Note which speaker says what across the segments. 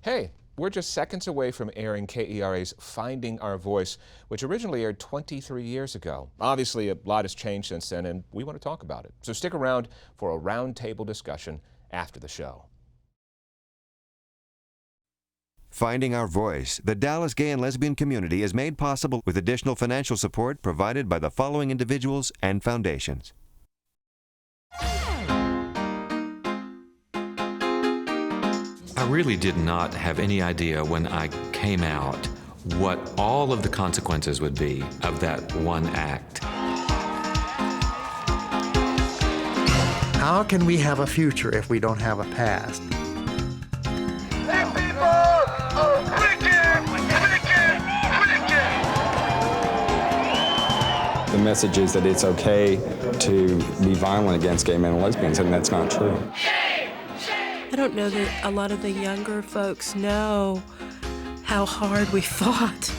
Speaker 1: Hey, we're just seconds away from airing KERA's Finding Our Voice, which originally aired 23 years ago. Obviously, a lot has changed since then, and we want to talk about it. So stick around for a roundtable discussion after the show.
Speaker 2: Finding Our Voice, the Dallas gay and lesbian community, is made possible with additional financial support provided by the following individuals and foundations.
Speaker 3: I really did not have any idea when I came out what all of the consequences would be of that one act.
Speaker 4: How can we have a future if we don't have a past?
Speaker 5: These people are wicked, wicked, wicked.
Speaker 6: The message is that it's okay to be violent against gay men and lesbians, and that's not true.
Speaker 7: I don't know that a lot of the younger folks know how hard we fought.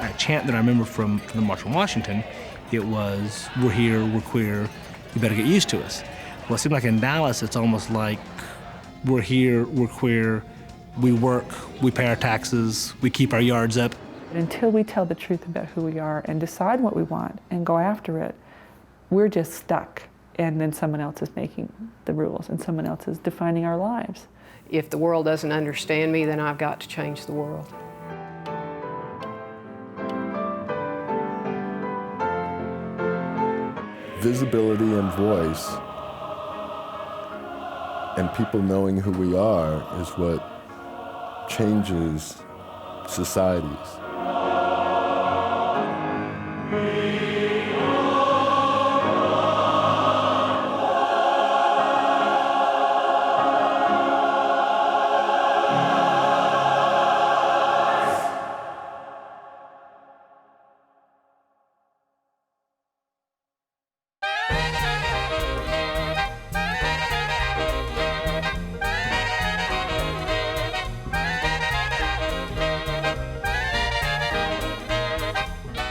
Speaker 8: A chant that I remember from the March on Washington, it was, "We're here, we're queer, you better get used to us." Well, it seemed like in Dallas, it's almost like, we're here, we're queer, we work, we pay our taxes, we keep our yards up.
Speaker 9: Until we tell the truth about who we are and decide what we want and go after it, we're just stuck. And then someone else is making the rules and someone else is defining our lives.
Speaker 10: If the world doesn't understand me, then I've got to change the world.
Speaker 11: Visibility and voice and people knowing who we are is what changes societies.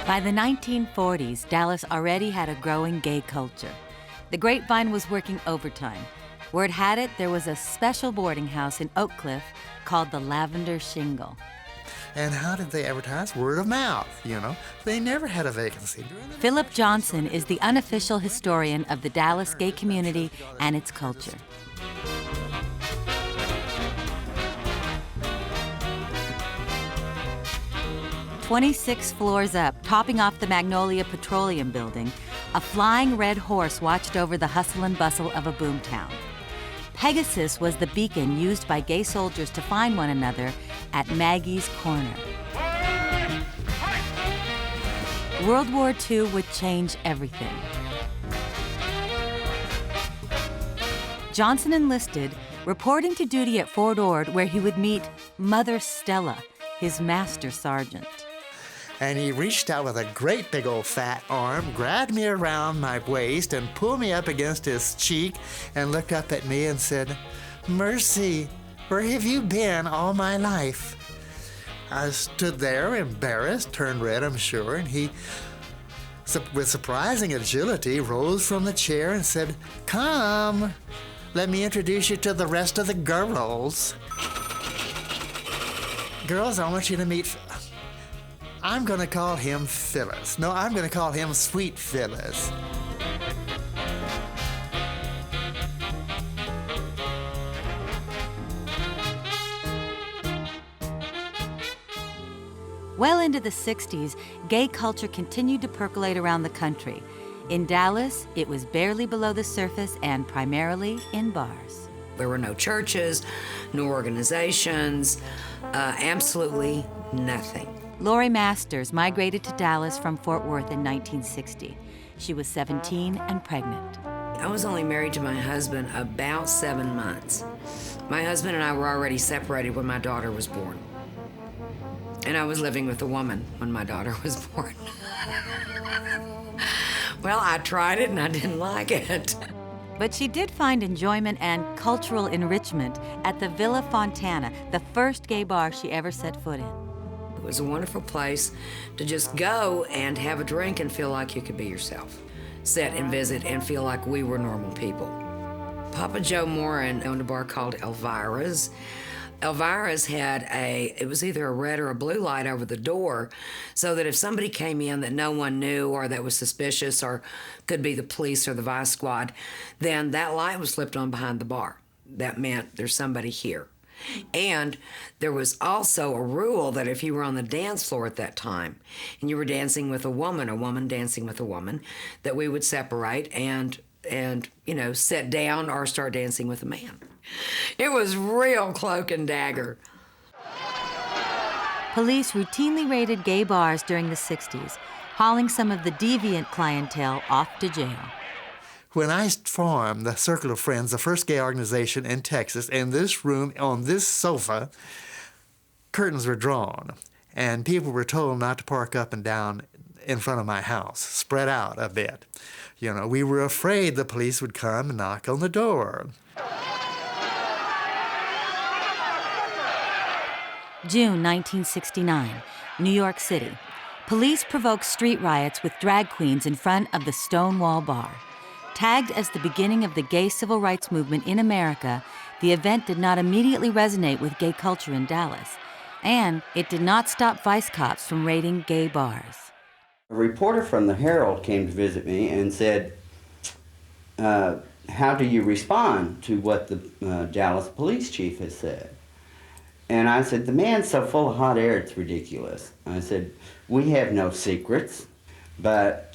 Speaker 12: By the 1940s, Dallas already had a growing gay culture. The grapevine was working overtime. Word had it there was a special boarding house in Oak Cliff called the Lavender Shingle.
Speaker 4: And how did they advertise? Word of mouth, you know. They never had a vacancy.
Speaker 12: Philip Johnson is the unofficial historian of the Dallas gay community and its culture. "26 floors up, topping off the Magnolia Petroleum Building, a flying red horse watched over the hustle and bustle of a boomtown. Pegasus was the beacon used by gay soldiers to find one another at Maggie's Corner. World War II would change everything. Johnson enlisted, reporting to duty at Fort Ord, where he would meet Mother Stella, his master sergeant.
Speaker 4: And he reached out with a great big old fat arm, grabbed me around my waist and pulled me up against his cheek and looked up at me and said, "Mercy, where have you been all my life?" I stood there embarrassed, turned red, I'm sure, and he, with surprising agility, rose from the chair and said, "Come, let me introduce you to the rest of the girls. Girls, I want you to meet..." I'm going to call him Phyllis. No, I'm going to call him Sweet Phyllis.
Speaker 12: Well into the 60s, gay culture continued to percolate around the country. In Dallas, it was barely below the surface and primarily in bars.
Speaker 13: There were no churches, no organizations, absolutely nothing.
Speaker 12: Lori Masters migrated to Dallas from Fort Worth in 1960. She was 17 and pregnant.
Speaker 13: I was only married to my husband about 7 months. My husband and I were already separated when my daughter was born. And I was living with a woman when my daughter was born. Well, I tried it and I didn't like it.
Speaker 12: But she did find enjoyment and cultural enrichment at the Villa Fontana, the first gay bar she ever set foot in.
Speaker 13: It was a wonderful place to just go and have a drink and feel like you could be yourself. Sit and visit and feel like we were normal people. Papa Joe Moran owned a bar called Elvira's. Elvira's had it was either a red or a blue light over the door, so that if somebody came in that no one knew or that was suspicious or could be the police or the vice squad, then that light was flipped on behind the bar. That meant there's somebody here. And there was also a rule that if you were on the dance floor at that time and you were dancing with a woman dancing with a woman, that we would separate and sit down or start dancing with a man. It was real cloak and dagger.
Speaker 12: Police routinely raided gay bars during the 60s, hauling some of the deviant clientele off to jail.
Speaker 4: When I formed the Circle of Friends, the first gay organization in Texas, in this room, on this sofa, curtains were drawn, and people were told not to park up and down in front of my house, spread out a bit. We were afraid the police would come and knock on the door.
Speaker 12: June 1969, New York City. Police provoked street riots with drag queens in front of the Stonewall Bar. Tagged as the beginning of the gay civil rights movement in America, the event did not immediately resonate with gay culture in Dallas, and it did not stop vice cops from raiding gay bars.
Speaker 14: A reporter from the Herald came to visit me and said, how do you respond to what the Dallas police chief has said? And I said, the man's so full of hot air, it's ridiculous. I said, we have no secrets. But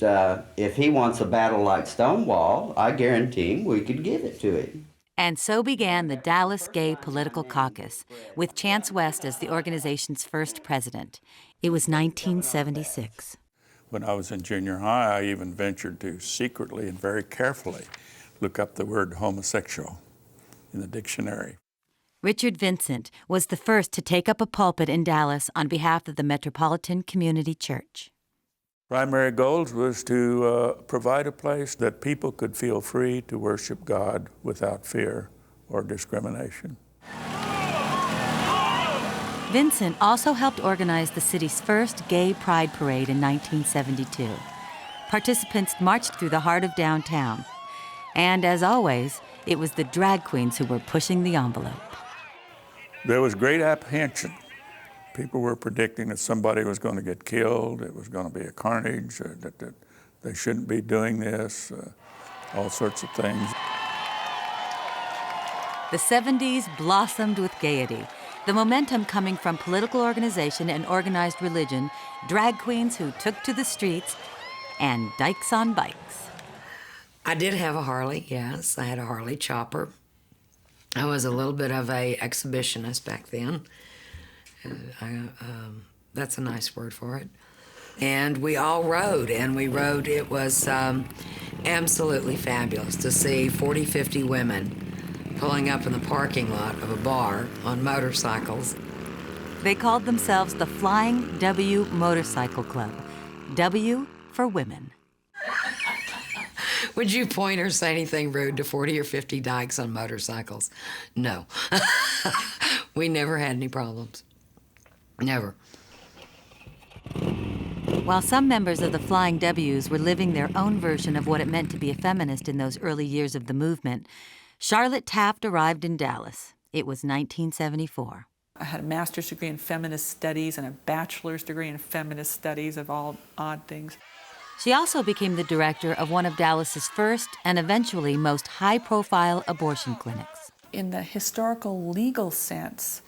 Speaker 14: if he wants a battle like Stonewall, I guarantee him we could give it to him.
Speaker 12: And so began the Dallas Gay Political Caucus, with Chance West as the organization's first president. It was 1976.
Speaker 15: When I was in junior high, I even ventured to secretly and very carefully look up the word homosexual in the dictionary.
Speaker 12: Richard Vincent was the first to take up a pulpit in Dallas on behalf of the Metropolitan Community Church.
Speaker 15: Primary goals was to provide a place that people could feel free to worship God without fear or discrimination.
Speaker 12: Vincent also helped organize the city's first gay pride parade in 1972. Participants marched through the heart of downtown. And as always, it was the drag queens who were pushing the envelope.
Speaker 15: There was great apprehension. People were predicting that somebody was going to get killed, it was going to be a carnage, that they shouldn't be doing this, all sorts of things.
Speaker 12: The 70s blossomed with gaiety, the momentum coming from political organization and organized religion, drag queens who took to the streets, and dykes on bikes.
Speaker 13: I did have a Harley, yes. I had a Harley chopper. I was a little bit of an exhibitionist back then. That's a nice word for it. And we all rode, and we rode. It was absolutely fabulous to see 40, 50 women pulling up in the parking lot of a bar on motorcycles.
Speaker 12: They called themselves the Flying W Motorcycle Club. W for women.
Speaker 13: Would you point or say anything rude to 40 or 50 dykes on motorcycles? No. We never had any problems. Never.
Speaker 12: While some members of the Flying W's were living their own version of what it meant to be a feminist in those early years of the movement, Charlotte Taft arrived in Dallas. It was 1974.
Speaker 9: I had a master's degree in feminist studies and a bachelor's degree in feminist studies, of all odd things.
Speaker 12: She also became the director of one of Dallas's first and eventually most high-profile abortion clinics.
Speaker 9: In the historical legal sense,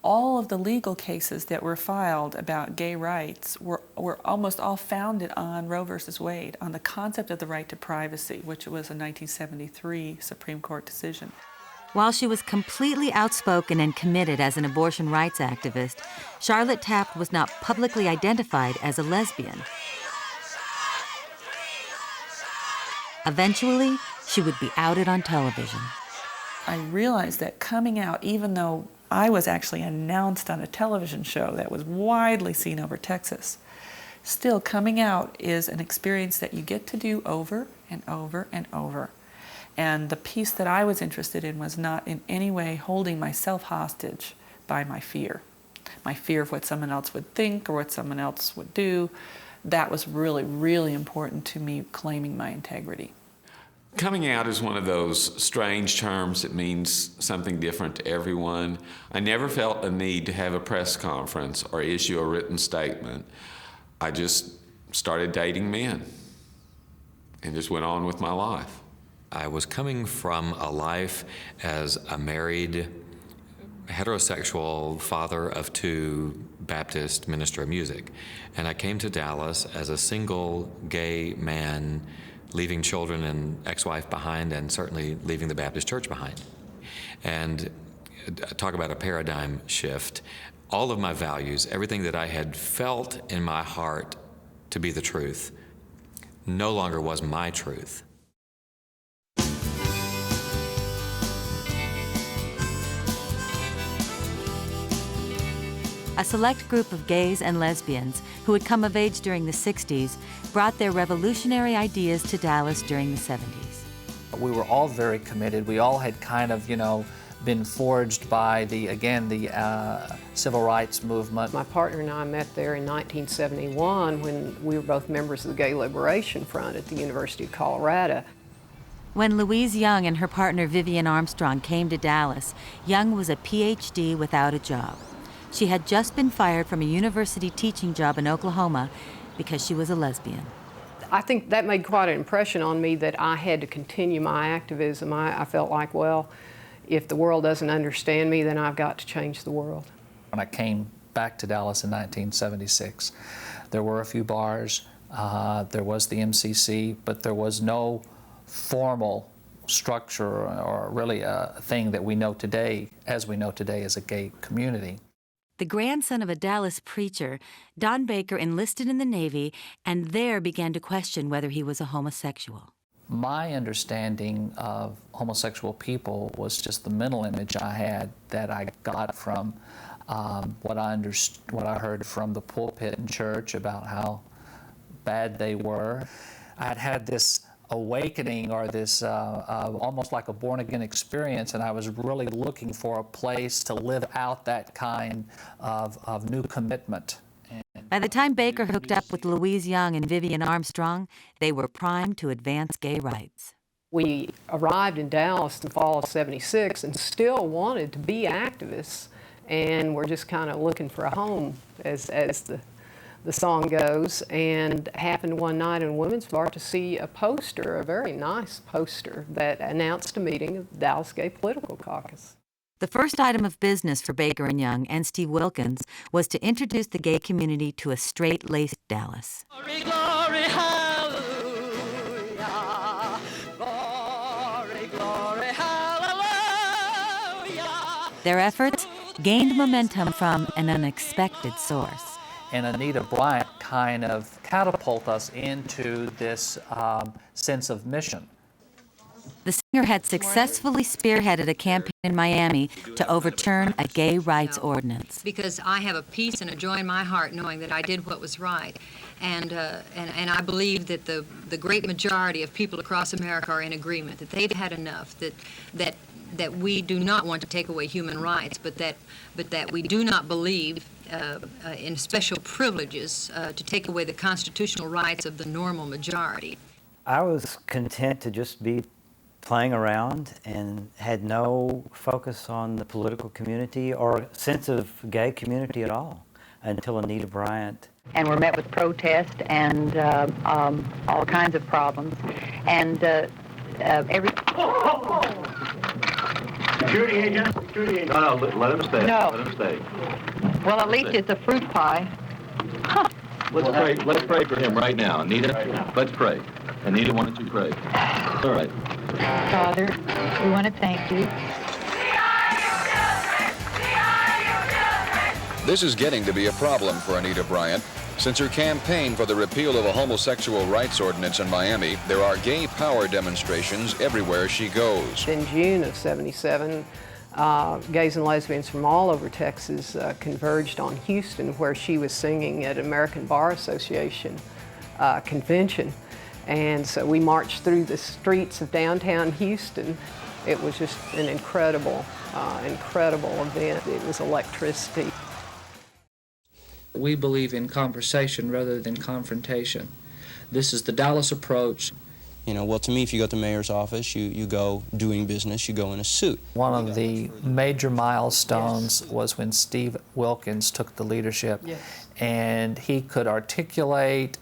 Speaker 9: all of the legal cases that were filed about gay rights were almost all founded on Roe versus Wade, on the concept of the right to privacy, which was a 1973 Supreme Court decision.
Speaker 12: While she was completely outspoken and committed as an abortion rights activist, Charlotte Taft was not publicly identified as a lesbian. Eventually, she would be outed on television.
Speaker 9: I realized that coming out, even though I was actually announced on a television show that was widely seen over Texas, still coming out is an experience that you get to do over and over and over. And the piece that I was interested in was not in any way holding myself hostage by my fear of what someone else would think or what someone else would do. That was really, really important to me, claiming my integrity.
Speaker 3: Coming out is one of those strange terms that means something different to everyone. I never felt a need to have a press conference or issue a written statement. I just started dating men and just went on with my life. I was coming from a life as a married, heterosexual father of 2 Baptist minister of music. And I came to Dallas as a single gay man, leaving children and ex-wife behind, and certainly leaving the Baptist church behind. And talk about a paradigm shift. All of my values, everything that I had felt in my heart to be the truth, no longer was my truth.
Speaker 12: A select group of gays and lesbians who had come of age during the 60s brought their revolutionary ideas to Dallas during the 70s.
Speaker 16: We were all very committed. We all had kind of, been forged by the civil rights movement.
Speaker 10: My partner and I met there in 1971 when we were both members of the Gay Liberation Front at the University of Colorado.
Speaker 12: When Louise Young and her partner Vivian Armstrong came to Dallas, Young was a PhD without a job. She had just been fired from a university teaching job in Oklahoma because she was a lesbian.
Speaker 10: I think that made quite an impression on me that I had to continue my activism. I felt like, well, if the world doesn't understand me, then I've got to change the world.
Speaker 16: When I came back to Dallas in 1976, there were a few bars, there was the MCC, but there was no formal structure or really a thing that we know today, as we know today as a gay community.
Speaker 12: The grandson of a Dallas preacher, Don Baker enlisted in the Navy and there began to question whether he was a homosexual.
Speaker 16: My understanding of homosexual people was just the mental image I had that I got from what I heard from the pulpit in church about how bad they were. I had this awakening or this almost like a born-again experience, and I was really looking for a place to live out that kind of new commitment.
Speaker 12: By the time Baker hooked up with Louise Young and Vivian Armstrong, they were primed to advance gay rights.
Speaker 10: We arrived in Dallas in the fall of '76 and still wanted to be activists, and we're just kind of looking for a home, as the song goes, and happened one night in Women's Bar to see a poster, a very nice poster, that announced a meeting of the Dallas Gay Political Caucus.
Speaker 12: The first item of business for Baker and Young and Steve Wilkins was to introduce the gay community to a straight-laced Dallas.
Speaker 5: Glory, glory, hallelujah. Glory, glory, hallelujah.
Speaker 12: Their efforts gained momentum from an unexpected source.
Speaker 16: And Anita Bryant kind of catapulted us into this sense of mission.
Speaker 12: The singer had successfully spearheaded a campaign in Miami to overturn a gay rights ordinance.
Speaker 17: Because I have a peace and a joy in my heart knowing that I did what was right. And I believe that the great majority of people across America are in agreement, that they've had enough, that we do not want to take away human rights, but that we do not believe in special privileges to take away the constitutional rights of the normal majority.
Speaker 18: I was content to just be playing around and had no focus on the political community or sense of gay community at all until Anita Bryant.
Speaker 19: And we're met with protest and all kinds of problems. And every...
Speaker 20: Security agent? Security agent. No, let him stay.
Speaker 19: No.
Speaker 20: Let him stay.
Speaker 19: Well, at least it's a fruit pie.
Speaker 20: Let's pray for him right now. Anita, let's pray. Anita, why don't you pray? All right.
Speaker 19: Father, we want to thank you.
Speaker 21: This is getting to be a problem for Anita Bryant. Since her campaign for the repeal of a homosexual rights ordinance in Miami, there are gay power demonstrations everywhere she goes.
Speaker 10: In June of '77, gays and lesbians from all over Texas converged on Houston, where she was singing at American Bar Association convention. And so we marched through the streets of downtown Houston. It was just an incredible event. It was electricity.
Speaker 22: We believe in conversation rather than confrontation. This is the Dallas approach.
Speaker 1: You know, well, to me, if you go to the mayor's office, you go doing business, you go in a suit.
Speaker 16: One of the major milestones was when Steve Wilkins took the leadership, and he could articulate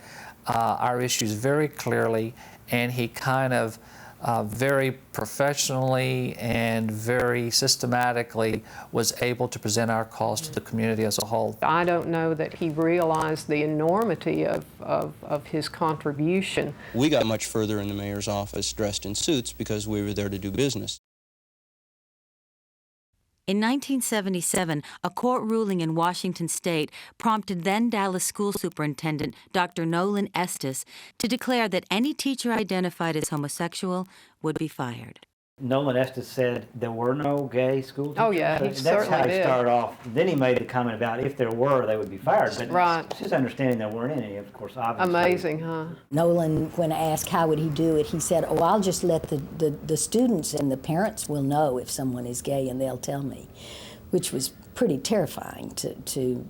Speaker 16: our issues very clearly, and he kind of very professionally and very systematically was able to present our cause to the community as a whole.
Speaker 10: I don't know that he realized the enormity of his contribution.
Speaker 1: We got much further in the mayor's office dressed in suits because we were there to do business.
Speaker 12: In 1977, a court ruling in Washington state prompted then Dallas School Superintendent Dr. Nolan Estes to declare that any teacher identified as homosexual would be fired.
Speaker 18: Nolan Estes said there were no gay school teachers.
Speaker 10: Oh, yeah, he
Speaker 18: That's
Speaker 10: certainly
Speaker 18: how he
Speaker 10: did.
Speaker 18: started off. Then he made a comment about if there were, they would be fired. But
Speaker 10: right.
Speaker 18: It's his understanding there weren't any, of course, obviously.
Speaker 10: Amazing, huh?
Speaker 22: Nolan, when asked how would he do it, he said, oh, I'll just let the students and the parents will know if someone is gay and they'll tell me, which was pretty terrifying to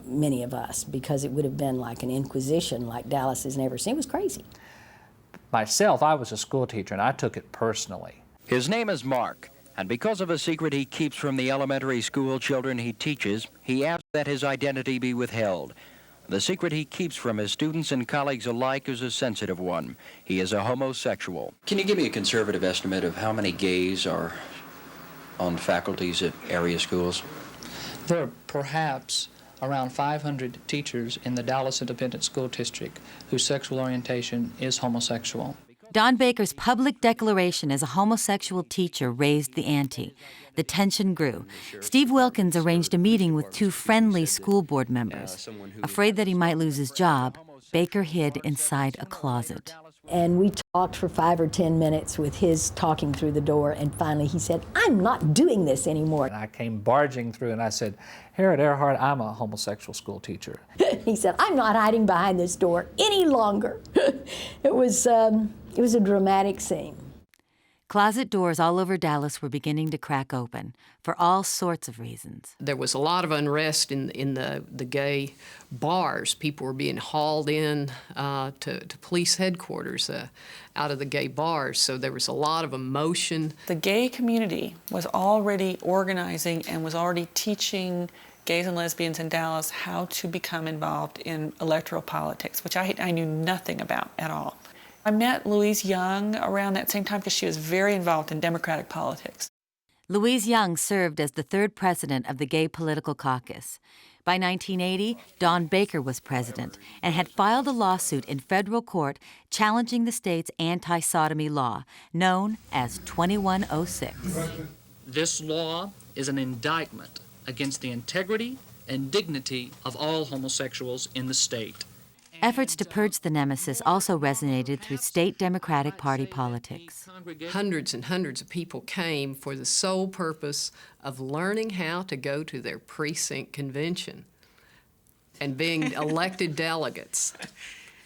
Speaker 22: many of us because it would have been like an inquisition like Dallas has never seen. It was crazy.
Speaker 16: Myself, I was a school teacher and I took it personally.
Speaker 23: His name is Mark, and because of a secret he keeps from the elementary school children he teaches, he asks that his identity be withheld. The secret he keeps from his students and colleagues alike is a sensitive one. He is a homosexual.
Speaker 1: Can you give me a conservative estimate of how many gays are on faculties at area schools?
Speaker 16: There are perhaps around 500 teachers in the Dallas Independent School District whose sexual orientation is homosexual.
Speaker 12: Don Baker's public declaration as a homosexual teacher raised the ante. The tension grew. Steve Wilkins arranged a meeting with two friendly school board members. Afraid that he might lose his job, Baker hid inside a closet.
Speaker 22: And we talked for 5 or 10 minutes with his talking through the door, and finally he said, I'm not doing this anymore.
Speaker 16: And I came barging through and I said, here at Earhart, I'm a homosexual school teacher.
Speaker 22: He said, I'm not hiding behind this door any longer. It was a dramatic scene.
Speaker 12: Closet doors all over Dallas were beginning to crack open for all sorts of reasons.
Speaker 10: There was a lot of unrest in the gay bars. People were being hauled in to police headquarters out of the gay bars, so there was a lot of emotion.
Speaker 9: The gay community was already organizing and was already teaching gays and lesbians in Dallas how to become involved in electoral politics, which I knew nothing about at all. I met Louise Young around that same time because she was very involved in Democratic politics.
Speaker 12: Louise Young served as the third president of the Gay Political Caucus. By 1980, Don Baker was president and had filed a lawsuit in federal court challenging the state's anti-sodomy law, known as 2106.
Speaker 16: This law is an indictment against the integrity and dignity of all homosexuals in the state.
Speaker 12: Efforts to purge the nemesis also resonated through state Democratic Party politics.
Speaker 10: Hundreds and hundreds of people came for the sole purpose of learning how to go to their precinct convention and being elected delegates.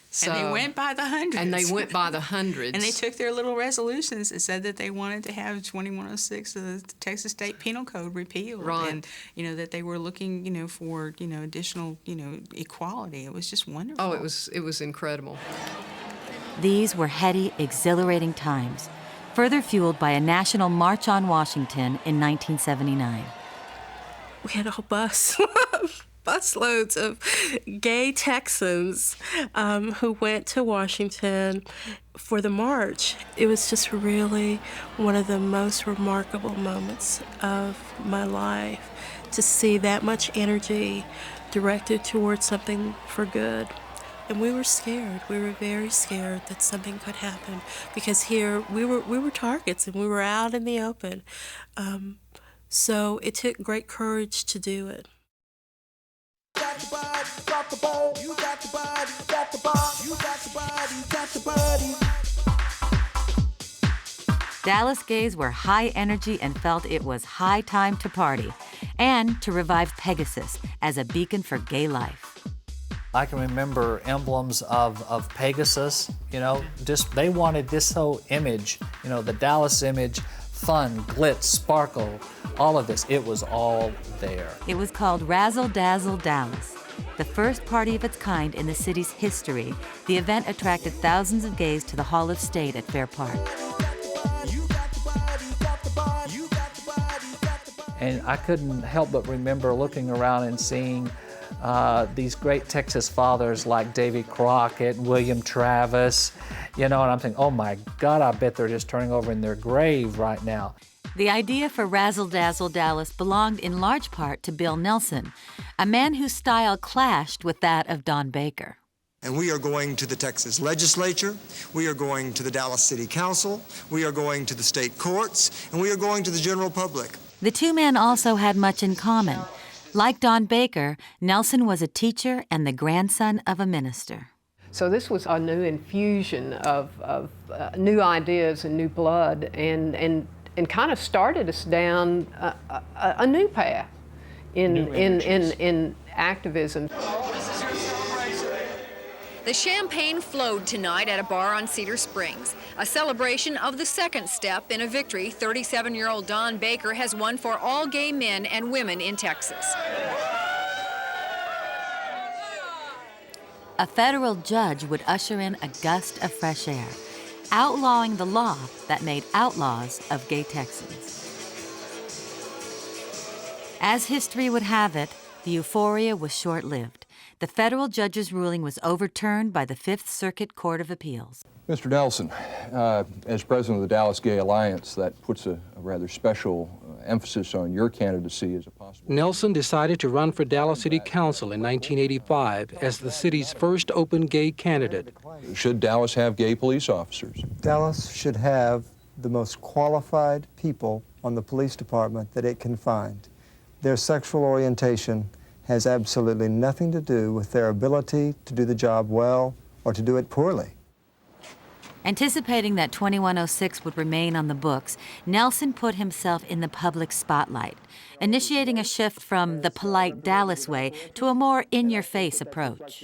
Speaker 10: So,
Speaker 24: and they went by the hundreds.
Speaker 10: And they went by the hundreds.
Speaker 24: And they took their little resolutions and said that they wanted to have 2106 of the Texas State Penal Code repealed.
Speaker 10: Right.
Speaker 24: And, that they were looking, for, additional, equality. It was just wonderful.
Speaker 10: Oh, it was incredible.
Speaker 12: These were heady, exhilarating times, further fueled by a national march on Washington in 1979.
Speaker 7: We had a whole busloads of gay Texans who went to Washington for the march. It was just really one of the most remarkable moments of my life to see that much energy directed towards something for good. And we were scared. We were very scared that something could happen because here we were targets and we were out in the open. So it took great courage to do it.
Speaker 12: Dallas gays were high energy and felt it was high time to party and to revive Pegasus as a beacon for gay life.
Speaker 16: I can remember emblems of Pegasus, they wanted this whole image, the Dallas image, fun, glitz, sparkle, all of this, it was all there.
Speaker 12: It was called Razzle Dazzle Dallas. The first party of its kind in the city's history, the event attracted thousands of gays to the Hall of State at Fair Park.
Speaker 16: And I couldn't help but remember looking around and seeing these great Texas fathers like Davy Crockett, William Travis, and I'm thinking, oh my God, I bet they're just turning over in their grave right now.
Speaker 12: The idea for Razzle Dazzle Dallas belonged in large part to Bill Nelson, a man whose style clashed with that of Don Baker.
Speaker 2: And we are going to the Texas legislature, we are going to the Dallas City Council, we are going to the state courts, and we are going to the general public.
Speaker 12: The two men also had much in common. Like Don Baker, Nelson was a teacher and the grandson of a minister.
Speaker 10: So this was a new infusion of new ideas and new blood, and kind of started us down a new path in activism.
Speaker 6: The champagne flowed tonight at a bar on Cedar Springs, a celebration of the second step in a victory 37-year-old Don Baker has won for all gay men and women in Texas.
Speaker 12: A federal judge would usher in a gust of fresh air, outlawing the law that made outlaws of gay Texans. As history would have it, the euphoria was short-lived. The federal judge's ruling was overturned by the Fifth Circuit Court of Appeals.
Speaker 8: Mr. Nelson, as president of the Dallas Gay Alliance, that puts a rather special emphasis on your candidacy as a possible...
Speaker 11: Nelson decided to run for Dallas City Council in 1985 as the city's first open gay candidate.
Speaker 8: Should Dallas have gay police officers?
Speaker 25: Dallas should have the most qualified people on the police department that it can find. Their sexual orientation has absolutely nothing to do with their ability to do the job well or to do it poorly.
Speaker 12: Anticipating that 2106 would remain on the books, Nelson put himself in the public spotlight, initiating a shift from the polite Dallas way to a more in-your-face approach.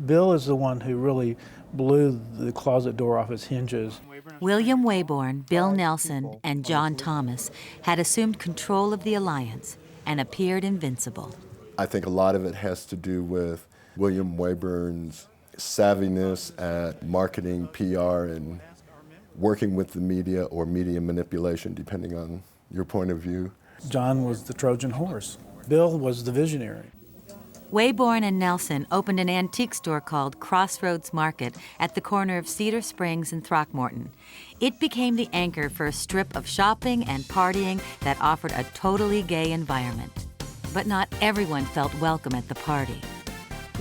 Speaker 26: Bill is the one who really blew the closet door off its hinges.
Speaker 12: William Wayborn, Bill Nelson, and John Thomas had assumed control of the alliance and appeared invincible.
Speaker 27: I think a lot of it has to do with William Wayburn's savviness at marketing, PR, and working with the media or media manipulation, depending on your point of view.
Speaker 26: John was the Trojan horse. Bill was the visionary.
Speaker 12: Wayborn and Nelson opened an antique store called Crossroads Market at the corner of Cedar Springs and Throckmorton. It became the anchor for a strip of shopping and partying that offered a totally gay environment. But not everyone felt welcome at the party.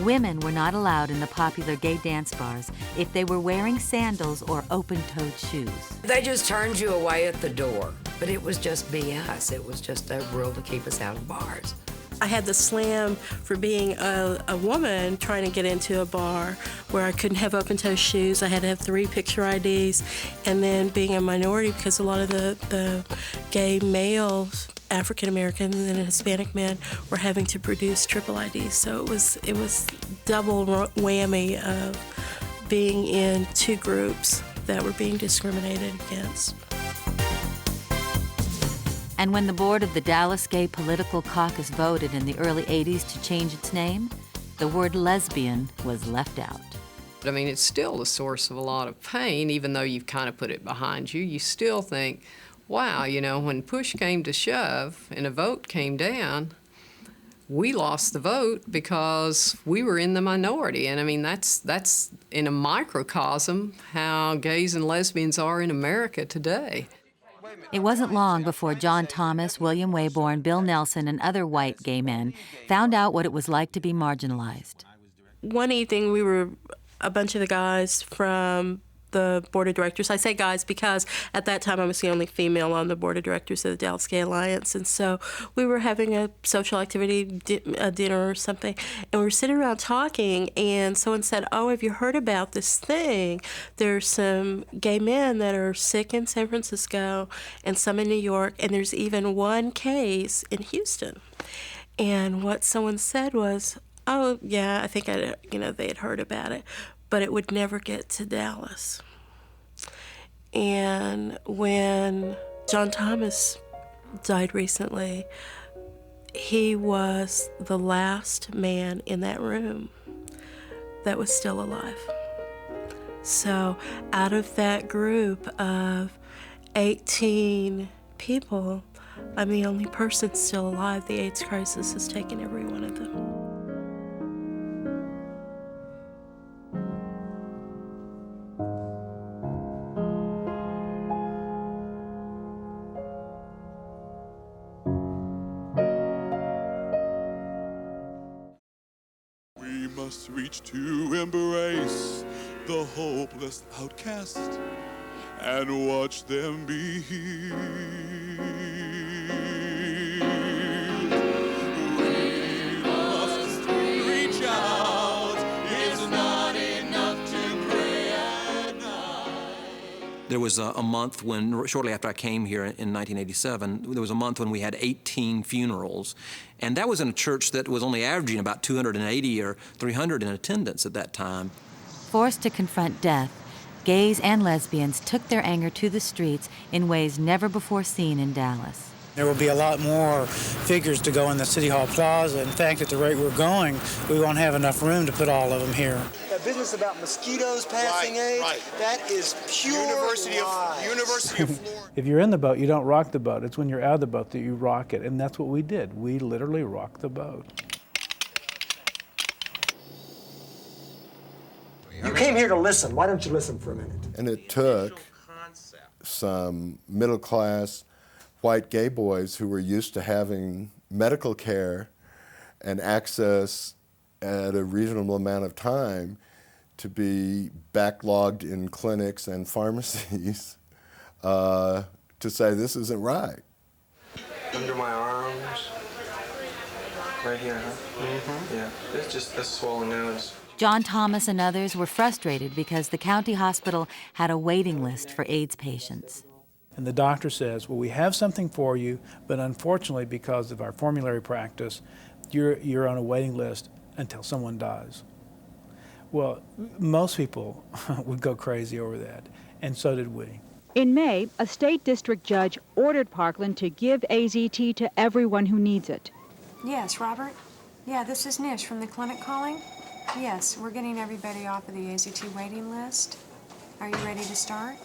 Speaker 12: Women were not allowed in the popular gay dance bars if they were wearing sandals or open-toed shoes.
Speaker 13: They just turned you away at the door, but it was just BS. It was just a rule to keep us out of bars.
Speaker 7: I had the slam for being a woman trying to get into a bar where I couldn't have open-toe shoes. I had to have 3 picture IDs, and then being a minority because a lot of the gay males, African American and Hispanic men, were having to produce triple IDs. So it was double whammy of being in 2 groups that were being discriminated against.
Speaker 12: And when the board of the Dallas Gay Political Caucus voted in the early 80s to change its name, the word lesbian was left out.
Speaker 10: I mean, it's still the source of a lot of pain, even though you've kind of put it behind you. You still think, wow, when push came to shove and a vote came down, we lost the vote because we were in the minority. And I mean, that's in a microcosm how gays and lesbians are in America today.
Speaker 12: It wasn't long before John Thomas, William Wayborn, Bill Nelson, and other white gay men found out what it was like to be marginalized.
Speaker 7: One evening, we were a bunch of the guys from the board of directors. I say guys because at that time I was the only female on the board of directors of the Dallas Gay Alliance, and so we were having a social activity, a dinner or something, and we were sitting around talking, and someone said, "Oh, have you heard about this thing? There's some gay men that are sick in San Francisco and some in New York, and there's even one case in Houston." And what someone said was, "Oh, yeah, I think they had heard about it, but it would never get to Dallas." And when John Thomas died recently, he was the last man in that room that was still alive. So out of that group of 18 people, I'm the only person still alive. The AIDS crisis has taken every one of them.
Speaker 3: We must reach to embrace the hopeless outcast and watch them be healed. We must reach out. It's not enough to pray at night.
Speaker 4: There was a month when, shortly after I came here in 1987, there was a month when we had 18 funerals. And that was in a church that was only averaging about 280 or 300 in attendance at that time.
Speaker 12: Forced to confront death, gays and lesbians took their anger to the streets in ways never before seen in Dallas.
Speaker 5: There will be a lot more figures to go in the City Hall Plaza. In fact, at the rate we're going, we won't have enough room to put all of them here.
Speaker 2: That business about mosquitoes passing AIDS, that is pure University of Florida.
Speaker 26: If you're in the boat, you don't rock the boat. It's when you're out of the boat that you rock it, and that's what we did. We literally rocked the boat.
Speaker 2: You came here to listen. Why don't you listen for a minute?
Speaker 27: And it took some middle-class white gay boys who were used to having medical care and access at a reasonable amount of time to be backlogged in clinics and pharmacies to say this isn't right.
Speaker 14: Under my arms, right here, huh? Mm-hmm. Yeah, it's just a swollen nose.
Speaker 12: John Thomas and others were frustrated because the county hospital had a waiting list for AIDS patients.
Speaker 26: And the doctor says, well, we have something for you, but unfortunately, because of our formulary practice, you're on a waiting list until someone dies. Well, most people would go crazy over that, and so did we.
Speaker 15: In May, a state district judge ordered Parkland to give AZT to everyone who needs it.
Speaker 17: Yes, Robert? Yeah, this is Nish from the clinic calling. Yes, we're getting everybody off of the AZT waiting list. Are you ready to start?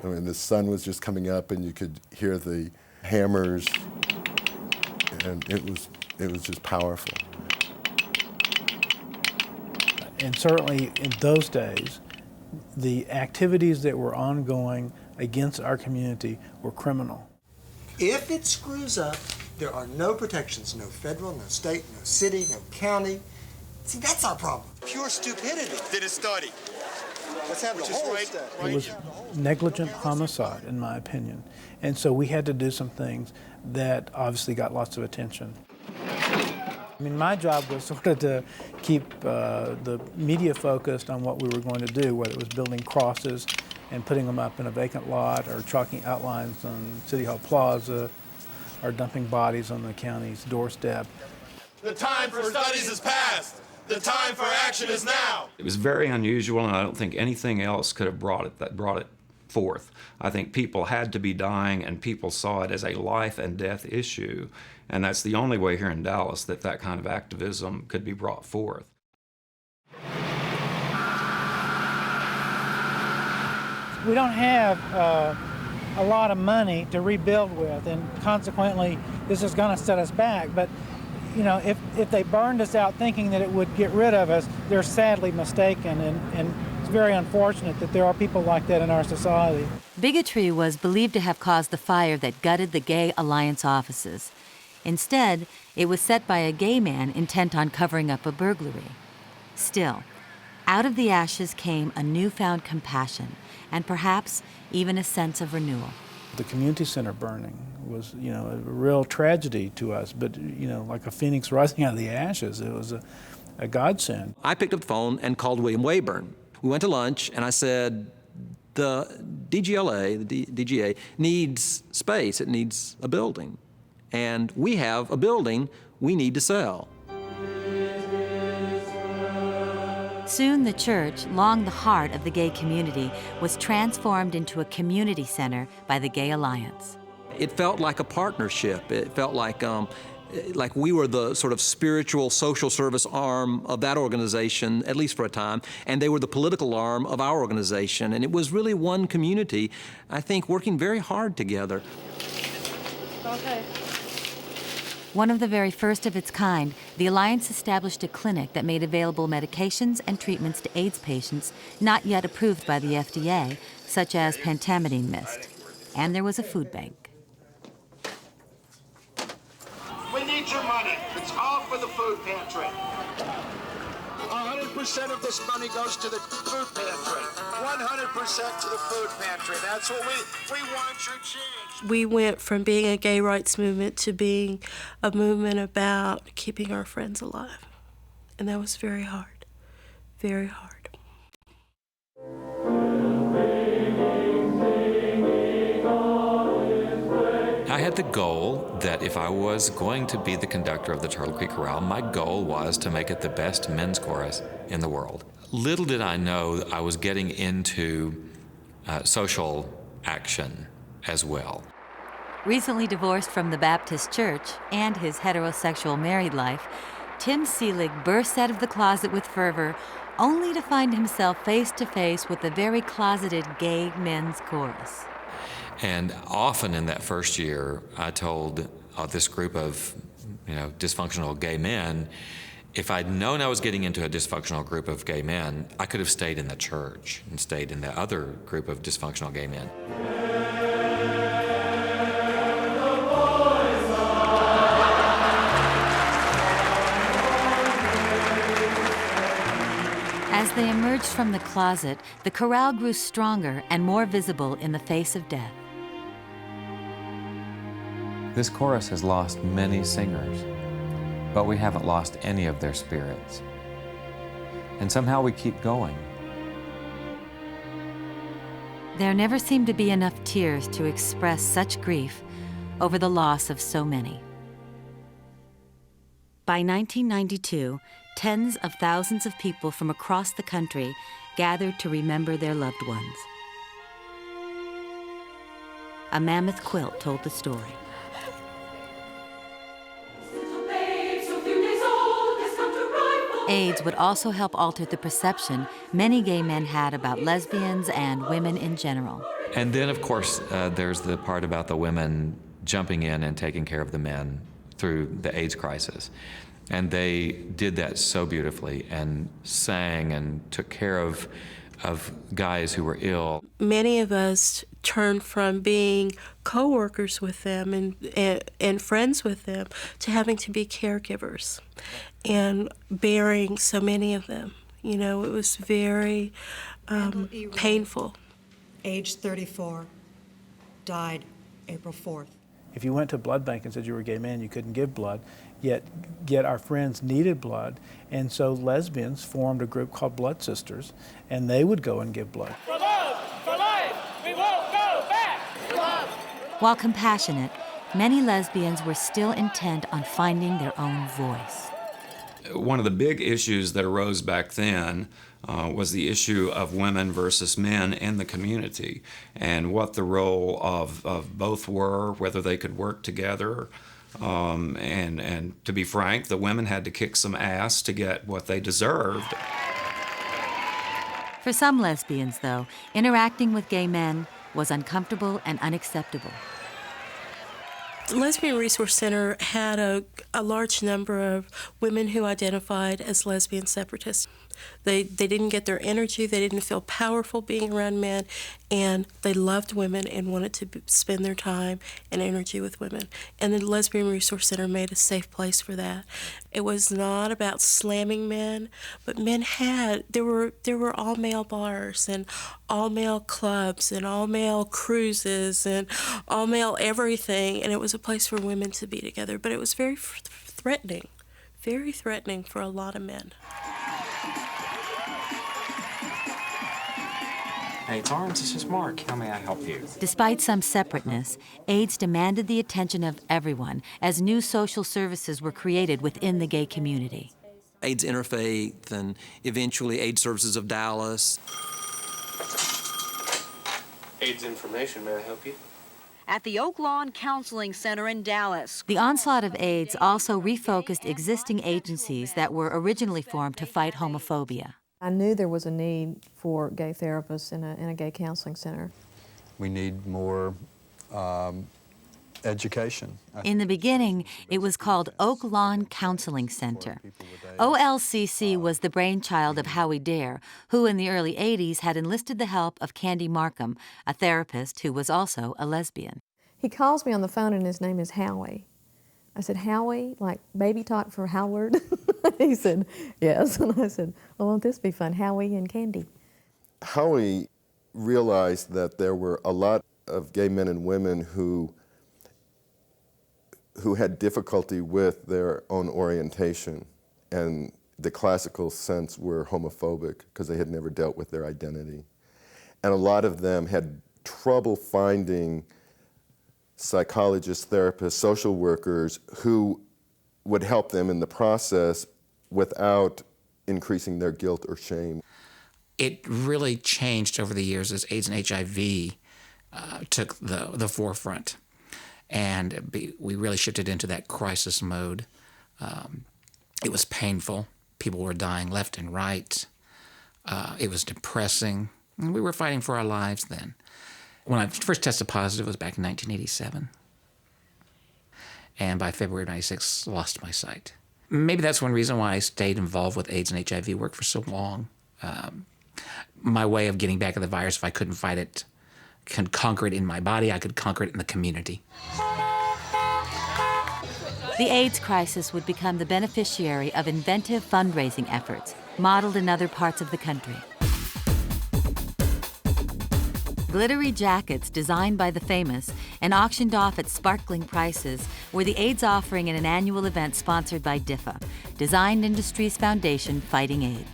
Speaker 27: I mean, the sun was just coming up, and you could hear the hammers, and it was just powerful.
Speaker 26: And certainly in those days, the activities that were ongoing against our community were criminal.
Speaker 2: If it screws up, there are no protections, no federal, no state, no city, no county. See, that's our problem. Pure stupidity. Did it study? Let's have the whole study.
Speaker 26: It was negligent homicide, in my opinion. And so we had to do some things that obviously got lots of attention. I mean, my job was sort of to keep the media focused on what we were going to do, whether it was building crosses and putting them up in a vacant lot, or chalking outlines on City Hall Plaza, or dumping bodies on the county's doorstep.
Speaker 3: The time for studies is past. The time for action is now.
Speaker 20: It was very unusual, and I don't think anything else could have brought it forth. I think people had to be dying, and people saw it as a life and death issue, and that's the only way here in Dallas that that kind of activism could be brought forth.
Speaker 26: We don't have a lot of money to rebuild with, and consequently, this is going to set us back. But you know, if they burned us out thinking that it would get rid of us, they're sadly mistaken, and it's very unfortunate that there are people like that in our society.
Speaker 12: Bigotry was believed to have caused the fire that gutted the Gay Alliance offices. Instead, it was set by a gay man intent on covering up a burglary. Still, out of the ashes came a newfound compassion, and perhaps even a sense of renewal.
Speaker 26: The community center burning was, you know, a real tragedy to us, but, you know, like a phoenix rising out of the ashes. It was a godsend.
Speaker 4: I picked up the phone and called William Wayburn. We went to lunch, and I said, the DGLA, the DGA, needs space. It needs a building. And we have a building we need to sell.
Speaker 12: Soon the church, long the heart of the gay community, was transformed into a community center by the Gay Alliance.
Speaker 4: It felt like a partnership. It felt like we were the sort of spiritual social service arm of that organization, at least for a time, and they were the political arm of our organization. And it was really one community, I think, working very hard together.
Speaker 7: Okay.
Speaker 12: One of the very first of its kind, the Alliance established a clinic that made available medications and treatments to AIDS patients not yet approved by the FDA, such as pentamidine mist. And there was a food bank.
Speaker 1: We need your money. It's all for the food pantry. 100% of this money goes to the food pantry. 100% to the food pantry. That's what we want your change.
Speaker 7: We went from being a gay rights movement to being a movement about keeping our friends alive. And that was very hard, very hard.
Speaker 9: I had the goal that if I was going to be the conductor of the Turtle Creek Chorale, my goal was to make it the best men's chorus in the world. Little did I know that I was getting into social action as well.
Speaker 12: Recently divorced from the Baptist Church and his heterosexual married life, Tim Seelig bursts out of the closet with fervor, only to find himself face to face with the very closeted gay men's chorus.
Speaker 9: And often in that first year, I told this group of, dysfunctional gay men, if I'd known I was getting into a dysfunctional group of gay men, I could have stayed in the church and stayed in the other group of dysfunctional gay men.
Speaker 12: As they emerged from the closet, the chorale grew stronger and more visible in the face of death.
Speaker 18: This chorus has lost many singers, but we haven't lost any of their spirits. And somehow we keep going.
Speaker 12: There never seemed to be enough tears to express such grief over the loss of so many. By 1992, tens of thousands of people from across the country gathered to remember their loved ones. A mammoth quilt told the story. AIDS would also help alter the perception many gay men had about lesbians and women in general.
Speaker 9: And then, of course, there's the part about the women jumping in and taking care of the men through the AIDS crisis. And they did that so beautifully and sang and took care of guys who were ill.
Speaker 7: Many of us turned from being co-workers with them and friends with them to having to be caregivers and bearing so many of them. It was very painful.
Speaker 19: Age 34, died April 4th.
Speaker 26: If you went to a blood bank and said you were a gay man, you couldn't give blood, yet our friends needed blood, and so lesbians formed a group called Blood Sisters, and they would go and give blood.
Speaker 19: For love, for life, we won't go back. Love.
Speaker 12: While compassionate, many lesbians were still intent on finding their own voice.
Speaker 20: One of the big issues that arose back then was the issue of women versus men in the community and what the role of both were, whether they could work together. And to be frank, the women had to kick some ass to get what they deserved.
Speaker 12: For some lesbians, though, interacting with gay men was uncomfortable and unacceptable.
Speaker 7: The Lesbian Resource Center had a large number of women who identified as lesbian separatists. They didn't get their energy, they didn't feel powerful being around men, and they loved women and wanted to spend their time and energy with women. And the Lesbian Resource Center made a safe place for that. It was not about slamming men, but men there were all-male bars and all-male clubs and all-male cruises and all-male everything, and it was a place for women to be together. But it was very threatening for a lot of men.
Speaker 21: Hey, Torrance, this is Mark. How may I help you?
Speaker 12: Despite some separateness, AIDS demanded the attention of everyone as new social services were created within the gay community.
Speaker 4: AIDS Interfaith, and eventually AIDS Services of Dallas.
Speaker 6: AIDS information, may I help you?
Speaker 8: At the Oak Lawn Counseling Center in Dallas.
Speaker 12: The onslaught of AIDS also refocused existing agencies that were originally formed to fight homophobia.
Speaker 11: I knew there was a need for gay therapists in a gay counseling center.
Speaker 25: We need more education.
Speaker 12: In the beginning, it was called Oak Lawn Counseling Center. OLCC was the brainchild of Howie Dare, who in the early 80s had enlisted the help of Candy Markham, a therapist who was also a lesbian.
Speaker 11: He calls me on the phone and his name is Howie. I said, Howie, like baby talk for Howard? He said, yes. And I said, well, won't this be fun, Howie and Candy?
Speaker 27: Howie realized that there were a lot of gay men and women who had difficulty with their own orientation, and the classical sense were homophobic because they had never dealt with their identity. And a lot of them had trouble finding psychologists, therapists, social workers who would help them in the process without increasing their guilt or shame.
Speaker 16: It really changed over the years as AIDS and HIV took the forefront. And we really shifted into that crisis mode. It was painful. People were dying left and right. It was depressing. And we were fighting for our lives then. When I first tested positive, it was back in 1987. And by February of 96, lost my sight. Maybe that's one reason why I stayed involved with AIDS and HIV work for so long. My way of getting back at the virus, if I couldn't fight it, could conquer it in my body, I could conquer it in the community.
Speaker 12: The AIDS crisis would become the beneficiary of inventive fundraising efforts, modeled in other parts of the country. Glittery jackets designed by the famous and auctioned off at sparkling prices were the AIDS offering in an annual event sponsored by DIFA, Design Industries Foundation Fighting AIDS.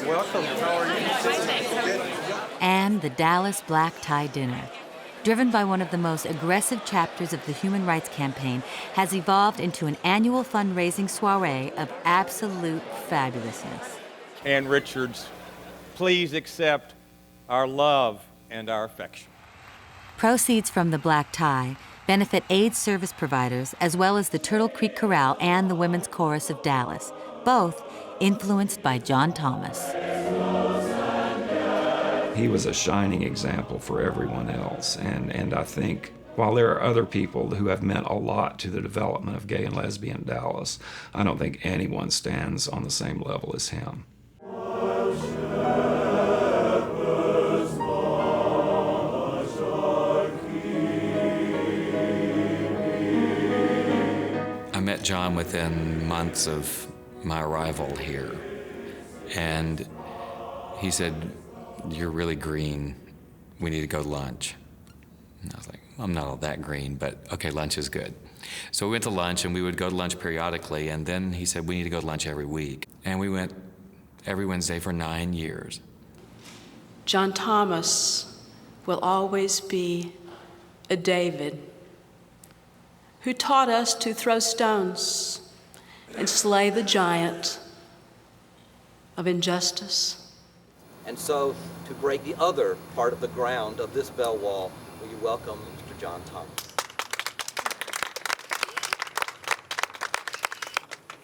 Speaker 6: Welcome. How are you?
Speaker 12: And the Dallas Black Tie Dinner, driven by one of the most aggressive chapters of the Human Rights Campaign, has evolved into an annual fundraising soiree of absolute fabulousness.
Speaker 22: Ann Richards, please accept our love and our affection.
Speaker 12: Proceeds from the Black Tie benefit AIDS service providers as well as the Turtle Creek Chorale and the Women's Chorus of Dallas, both influenced by John Thomas.
Speaker 20: He was a shining example for everyone else, and I think while there are other people who have meant a lot to the development of gay and lesbian Dallas, I don't think anyone stands on the same level as him.
Speaker 9: I met John within months of my arrival here, and he said, "You're really green. We need to go to lunch." And I was like, "I'm not all that green, but okay, lunch is good." So we went to lunch, and we would go to lunch periodically, and then he said, "We need to go to lunch every week." And we went every Wednesday for 9 years.
Speaker 23: John Thomas will always be a David who taught us to throw stones and slay the giant of injustice.
Speaker 24: And so, to break the other part of the ground of this bell wall, will you welcome Mr. John Thomas?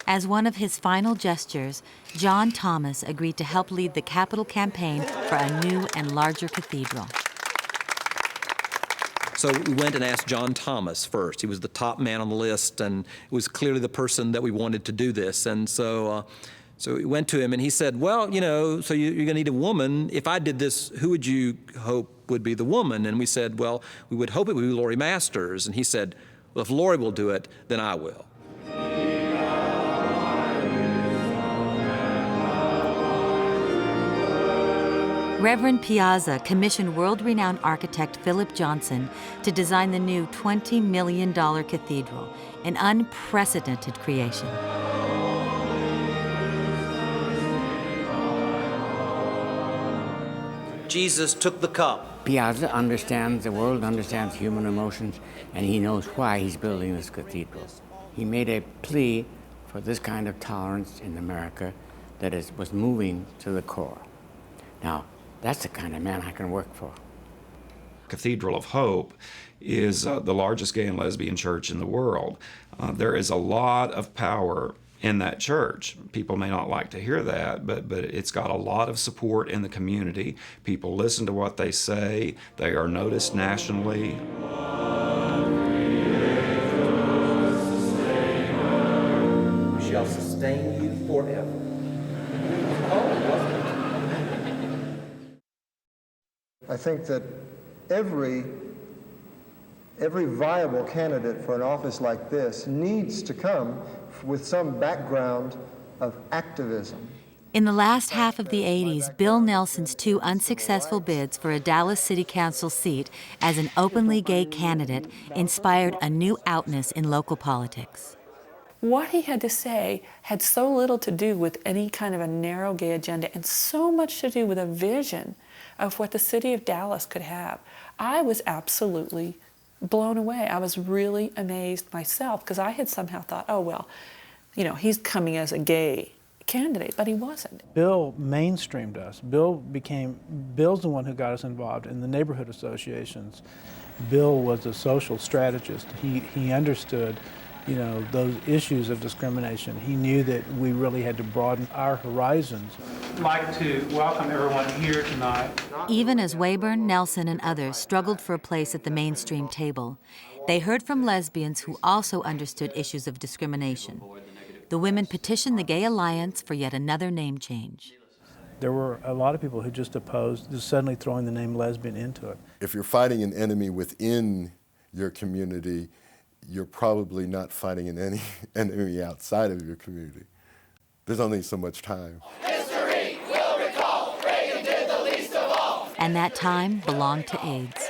Speaker 12: As one of his final gestures, John Thomas agreed to help lead the capital campaign for a new and larger cathedral.
Speaker 4: So we went and asked John Thomas first. He was the top man on the list, and it was clearly the person that we wanted to do this. And so we went to him, and he said, "Well, you know, so you're going to need a woman. If I did this, who would you hope would be the woman?" And we said, "Well, we would hope it would be Lori Masters." And he said, "Well, if Lori will do it, then I will."
Speaker 12: Reverend Piazza commissioned world-renowned architect Philip Johnson to design the new $20 million cathedral, an unprecedented creation.
Speaker 28: Jesus took the cup.
Speaker 29: Piazza understands, the world understands human emotions, and he knows why he's building this cathedral.
Speaker 2: He made a plea for this kind of tolerance in America that was moving to the core. Now, that's the kind of man I can work for.
Speaker 20: Cathedral of Hope is the largest gay and lesbian church in the world. There is a lot of power in that church. People may not like to hear that, but it's got a lot of support in the community. People listen to what they say. They are noticed nationally.
Speaker 24: We shall sustain you forever.
Speaker 25: I think that every viable candidate for an office like this needs to come with some background of activism.
Speaker 12: In the last half of the 80s, Bill Nelson's 2 unsuccessful bids for a Dallas City Council seat as an openly gay candidate inspired a new outness in local politics.
Speaker 23: What he had to say had so little to do with any kind of a narrow gay agenda and so much to do with a vision of what the city of Dallas could have. I was absolutely blown away. I was really amazed myself because I had somehow thought, oh, well, you know, he's coming as a gay candidate, but he wasn't.
Speaker 26: Bill mainstreamed us. Bill's the one who got us involved in the neighborhood associations. Bill was a social strategist. He understood, you know, those issues of discrimination. He knew that we really had to broaden our horizons. I'd like to welcome everyone here tonight.
Speaker 12: Even as Wayburn, Nelson, and others struggled for a place at the mainstream table, they heard from lesbians who also understood issues of discrimination. The women petitioned the Gay Alliance for yet another name change.
Speaker 26: There were a lot of people who just opposed just suddenly throwing the name lesbian into it.
Speaker 27: If you're fighting an enemy within your community, you're probably not fighting an enemy outside of your community. There's only so much time.
Speaker 19: History will recall Reagan did the least of all.
Speaker 12: And that time belonged to AIDS.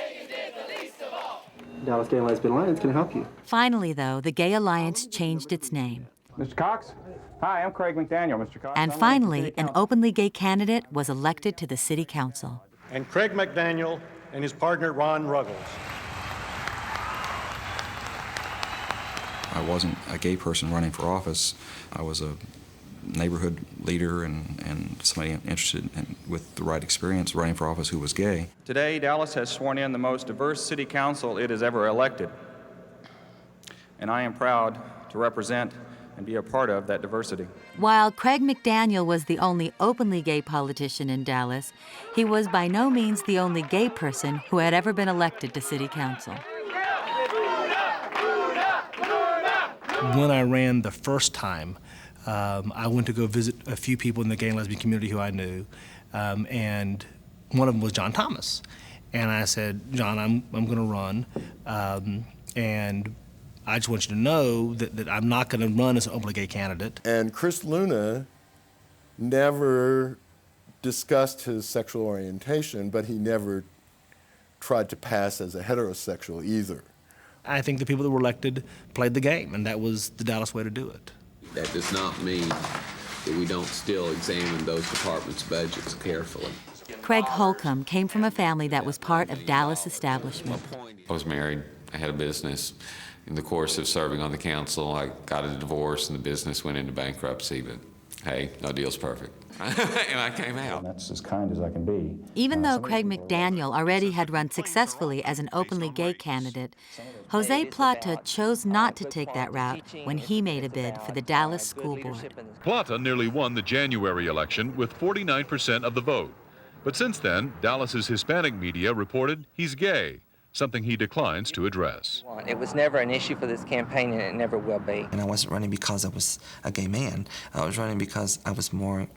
Speaker 3: Dallas Gay and Lesbian Alliance can help you.
Speaker 12: Finally, though, the Gay Alliance changed its name.
Speaker 3: Mr. Cox? Hi, I'm Craig McDaniel, Mr. Cox.
Speaker 12: And finally, an openly gay candidate was elected to the city council.
Speaker 5: And Craig McDaniel and his partner, Ron Ruggles.
Speaker 10: I wasn't a gay person running for office. I was a neighborhood leader and somebody interested in, with the right experience running for office who was gay.
Speaker 5: Today, Dallas has sworn in the most diverse city council it has ever elected. And I am proud to represent and be a part of that diversity.
Speaker 12: While Craig McDaniel was the only openly gay politician in Dallas, he was by no means the only gay person who had ever been elected to city council.
Speaker 13: When I ran the first time, I went to go visit a few people in the gay and lesbian community who I knew, and one of them was John Thomas. And I said, John, I'm going to run, and I just want you to know that I'm not going to run as an openly gay candidate.
Speaker 27: And Chris Luna never discussed his sexual orientation, but he never tried to pass as a heterosexual either.
Speaker 13: I think the people that were elected played the game, and that was the Dallas way to do it.
Speaker 14: That does not mean that we don't still examine those departments' budgets carefully.
Speaker 12: Craig Holcomb came from a family that was part of Dallas establishment.
Speaker 9: I was married. I had a business. In the course of serving on the council, I got a divorce and the business went into bankruptcy, but hey, no deal's perfect. And I came out.
Speaker 5: That's as kind as I can be.
Speaker 12: Even though Craig McDaniel already had run successfully as an openly gay candidate, Jose Plata chose not to take that route when he made a bid for the Dallas School Board.
Speaker 15: Plata nearly won the January election with 49% of the vote. But since then, Dallas's Hispanic media reported he's gay, something he declines to address.
Speaker 17: It was never an issue for this campaign, and it never will be.
Speaker 29: And I wasn't running because I was a gay man. I was running because I was more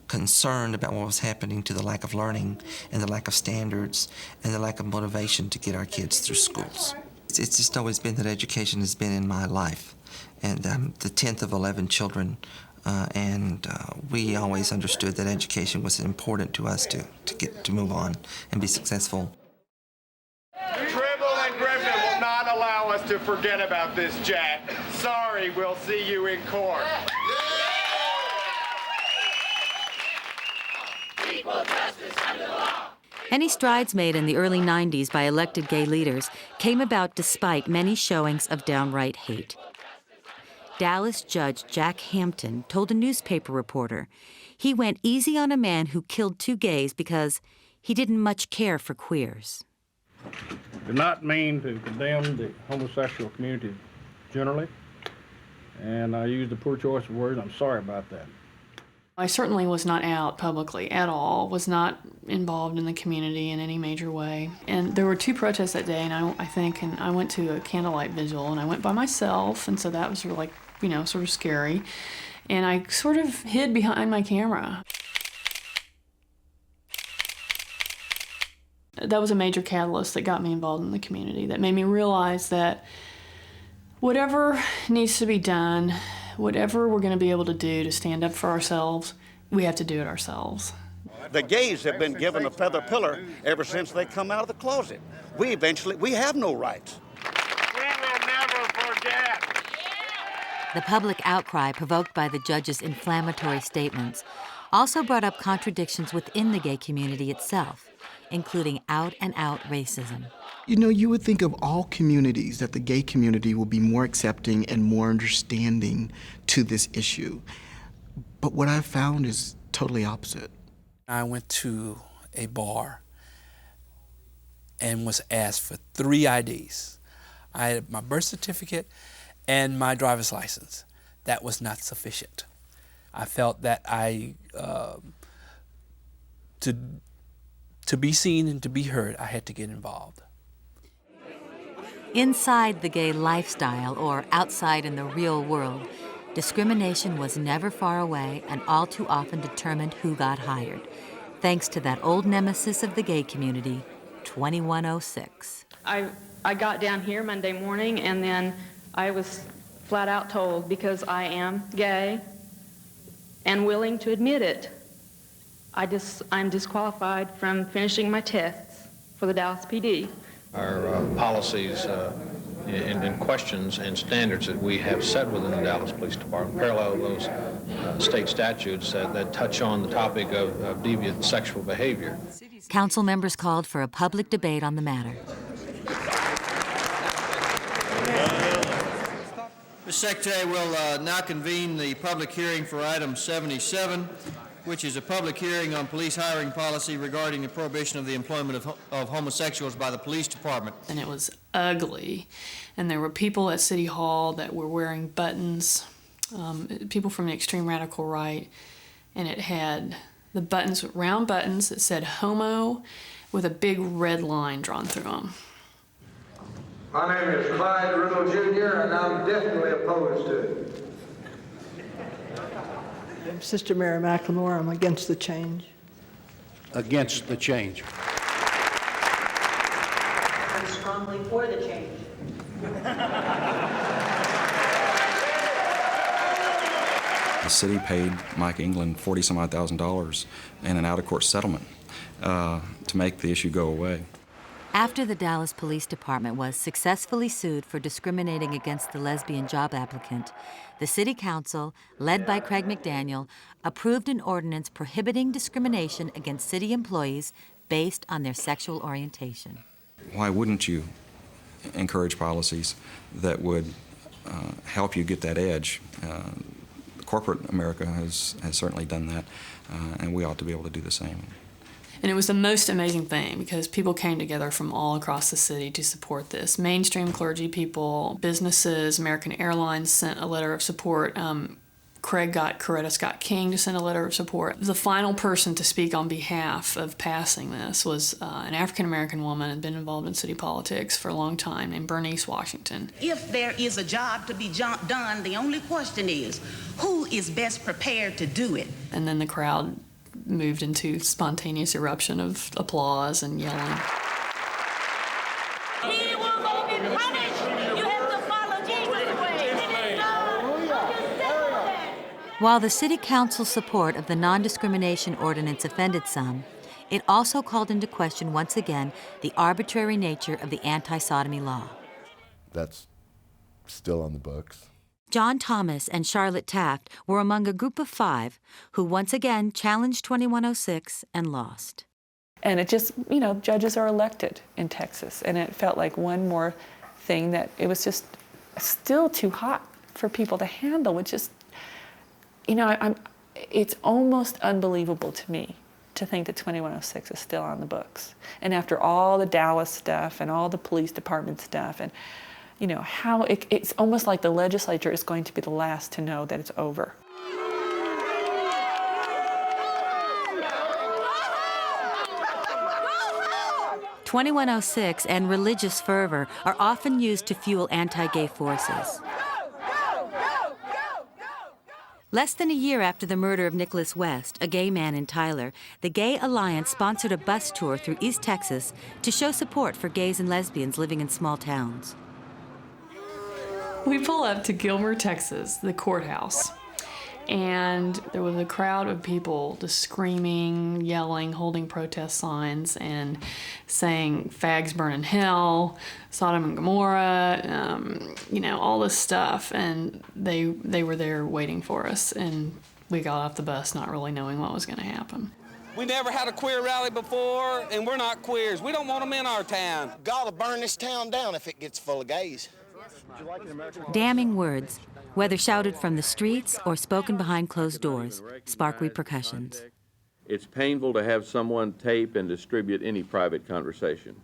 Speaker 29: concerned about what was happening to the lack of learning and the lack of standards and the lack of motivation to get our kids through schools. It's just always been that education has been in my life. And I'm the 10th of 11 children, and we always understood that education was important to us to get to move on and be successful.
Speaker 5: Tribble and Griffin will not allow us to forget about this, Jack. Sorry, we'll see you in court.
Speaker 19: Equal justice under the law.
Speaker 12: Any strides made in the early 90s by elected gay leaders came about despite many showings of downright hate. Dallas Judge Jack Hampton told a newspaper reporter he went easy on a man who killed 2 gays because he didn't much care for queers.
Speaker 1: Do not mean to condemn the homosexual community generally, and I used a poor choice of words. I'm sorry about that.
Speaker 6: I certainly was not out publicly at all, was not involved in the community in any major way. And there were 2 protests that day, and I went to a candlelight vigil, and I went by myself, and so that was sort of scary. And I sort of hid behind my camera. That was a major catalyst that got me involved in the community, that made me realize that whatever needs to be done, whatever we're going to be able to do to stand up for ourselves, we have to do it ourselves.
Speaker 7: The gays have been given a feather pillar ever since they come out of the closet. We have no rights.
Speaker 19: We will never forget.
Speaker 12: The public outcry provoked by the judge's inflammatory statements also brought up contradictions within the gay community itself, including out-and-out racism.
Speaker 8: You know, you would think of all communities that the gay community will be more accepting and more understanding to this issue. But what I've found is totally opposite.
Speaker 11: I went to a bar and was asked for 3 IDs. I had my birth certificate and my driver's license. That was not sufficient. I felt that to be seen and to be heard, I had to get involved.
Speaker 12: Inside the gay lifestyle, or outside in the real world, discrimination was never far away and all too often determined who got hired, thanks to that old nemesis of the gay community, 2106.
Speaker 16: I got down here Monday morning, and then I was flat out told, because I am gay and willing to admit it, I'm disqualified from finishing my tests for the Dallas PD.
Speaker 18: Our policies and questions and standards that we have set within the Dallas Police Department parallel those state statutes that touch on the topic of deviant sexual behavior.
Speaker 12: Council members called for a public debate on the matter.
Speaker 21: Mr. Secretary, will now convene the public hearing for item 77, which is a public hearing on police hiring policy regarding the prohibition of the employment of homosexuals by the police department.
Speaker 6: And it was ugly. And there were people at City Hall that were wearing buttons, people from the extreme radical right, and it had the buttons, round buttons that said homo with a big red line drawn through them.
Speaker 22: My name is Clyde Riddle Jr., and I'm definitely opposed to it.
Speaker 30: I'm Sister Mary McLemore. I'm against the change.
Speaker 22: Against the change.
Speaker 30: I'm strongly for the change.
Speaker 10: The city paid Mike England $40,000 in an out-of-court settlement to make the issue go away.
Speaker 12: After the Dallas Police Department was successfully sued for discriminating against the lesbian job applicant, the City Council, led by Craig McDaniel, approved an ordinance prohibiting discrimination against city employees based on their sexual orientation.
Speaker 10: Why wouldn't you encourage policies that would help you get that edge? Corporate America has certainly done that, and we ought to be able to do the same.
Speaker 6: And it was the most amazing thing because people came together from all across the city to support this. Mainstream clergy people, businesses, American Airlines sent a letter of support. Craig got Coretta Scott King to send a letter of support. The final person to speak on behalf of passing this was an African-American woman who had been involved in city politics for a long time named Bernice Washington.
Speaker 31: If there is a job to be done, the only question is, who is best prepared to do it?
Speaker 6: And then the crowd moved into spontaneous eruption of applause and yelling.
Speaker 19: He will go be punished. You have to follow Jesus' way.
Speaker 12: While the City Council's support of the non-discrimination ordinance offended some, it also called into question once again the arbitrary nature of the anti-sodomy law.
Speaker 27: That's still on the books.
Speaker 12: John Thomas and Charlotte Taft were among a group of 5 who once again challenged 2106 and lost.
Speaker 23: And it just, judges are elected in Texas, and it felt like one more thing that it was just still too hot for people to handle, which is, you know, it's almost unbelievable to me to think that 2106 is still on the books. And after all the Dallas stuff and all the police department stuff, and you know, how it's almost like the legislature is going to be the last to know that it's over.
Speaker 12: "2106 and religious fervor are often used to fuel anti-gay forces. Less than a year after the murder of Nicholas West, a gay man in Tyler, the Gay Alliance sponsored a bus tour through East Texas to show support for gays and lesbians living in small towns.
Speaker 6: We pull up to Gilmer, Texas, the courthouse, and there was a crowd of people just screaming, yelling, holding protest signs, and saying "fags burn in hell," Sodom and Gomorrah, you know, all this stuff. And they were there waiting for us, and we got off the bus not really knowing what was going to happen.
Speaker 2: We never had a queer rally before, and we're not queers. We don't want them in our town.
Speaker 3: God will burn this town down if it gets full of gays.
Speaker 12: Damning words, whether shouted from the streets or spoken behind closed doors, spark repercussions.
Speaker 4: It's painful to have someone tape and distribute any private conversation.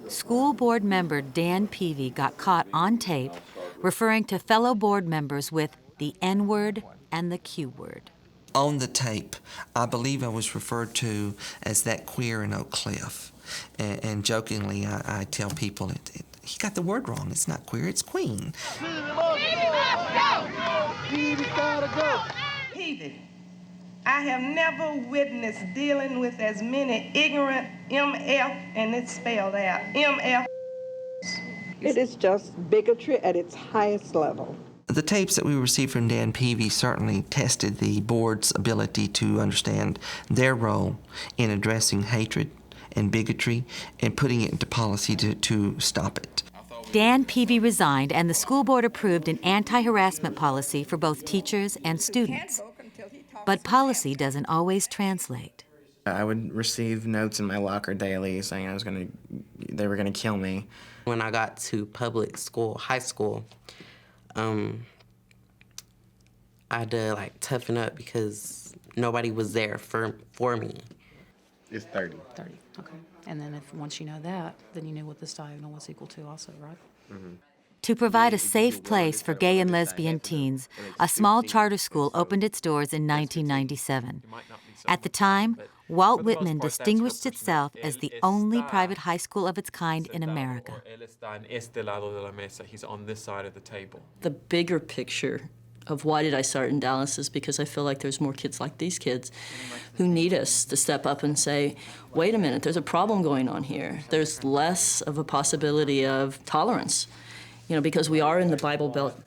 Speaker 12: School board member Dan Peavy got caught on tape referring to fellow board members with the N-word and the Q-word.
Speaker 29: On the tape, I believe I was referred to as that queer in Oak Cliff. And jokingly, I tell people, he got the word wrong. It's not queer, it's queen.
Speaker 9: Peavy, I have never witnessed dealing with as many ignorant MF, and it's spelled out, MF.
Speaker 30: It is just bigotry at its highest level.
Speaker 29: The tapes that we received from Dan Peavy certainly tested the board's ability to understand their role in addressing hatred and bigotry and putting it into policy to stop it.
Speaker 12: Dan Peavy resigned, and the school board approved an anti-harassment policy for both teachers and students. But policy doesn't always translate.
Speaker 13: I would receive notes in my locker daily saying they were gonna kill me.
Speaker 14: When I got to public school, high school, I had to toughen up because nobody was there for me.
Speaker 13: It's 30.
Speaker 20: 30, okay. And then once you know that, then you know what this diagonal was equal to also, right?
Speaker 13: Mm-hmm.
Speaker 12: To provide a safe place for gay and lesbian teens, a small charter school opened its doors in 1997. At the time, Walt Whitman distinguished itself as the only private high school of its kind in America.
Speaker 24: He's on this side of the table.
Speaker 25: The bigger picture of why did I start in Dallas is because I feel like there's more kids like these kids who need us to step up and say, wait a minute, there's a problem going on here. There's less of a possibility of tolerance, because we are in the Bible Belt.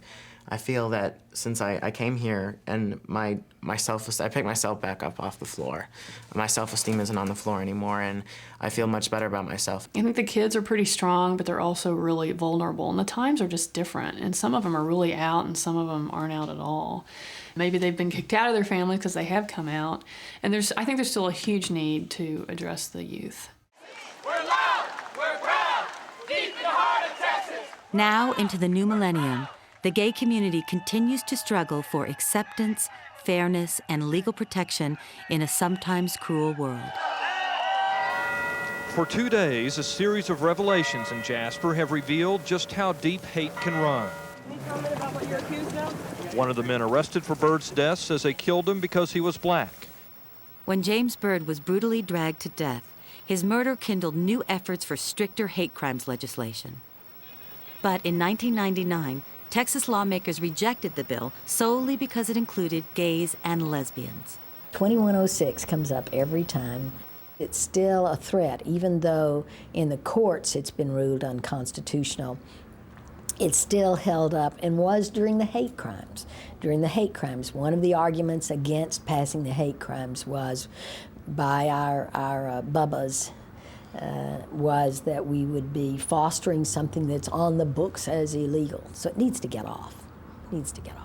Speaker 13: I feel that since I came here and I picked myself back up off the floor. My self-esteem isn't on the floor anymore, and I feel much better about myself.
Speaker 6: I think the kids are pretty strong, but they're also really vulnerable, and the times are just different, and some of them are really out, and some of them aren't out at all. Maybe they've been kicked out of their families because they have come out, and I think there's still a huge need to address the youth.
Speaker 19: We're loud, we're proud, deep in the heart of Texas.
Speaker 12: Now, into the new millennium, the gay community continues to struggle for acceptance, fairness, and legal protection in a sometimes cruel world.
Speaker 26: For 2 days, a series of revelations in Jasper have revealed just how deep hate can run.
Speaker 30: Can you comment about what you're accused of?
Speaker 26: One of the men arrested for Bird's death says they killed him because he was black.
Speaker 12: When James Byrd was brutally dragged to death, his murder kindled new efforts for stricter hate crimes legislation. But in 1999, Texas lawmakers rejected the bill solely because it included gays and lesbians.
Speaker 28: 2106 comes up every time. It's still a threat, even though in the courts it's been ruled unconstitutional. It's still held up and was during the hate crimes. During the hate crimes, one of the arguments against passing the hate crimes was by our bubbas was that we would be fostering something that's on the books as illegal. So it needs to get off. It needs to get off.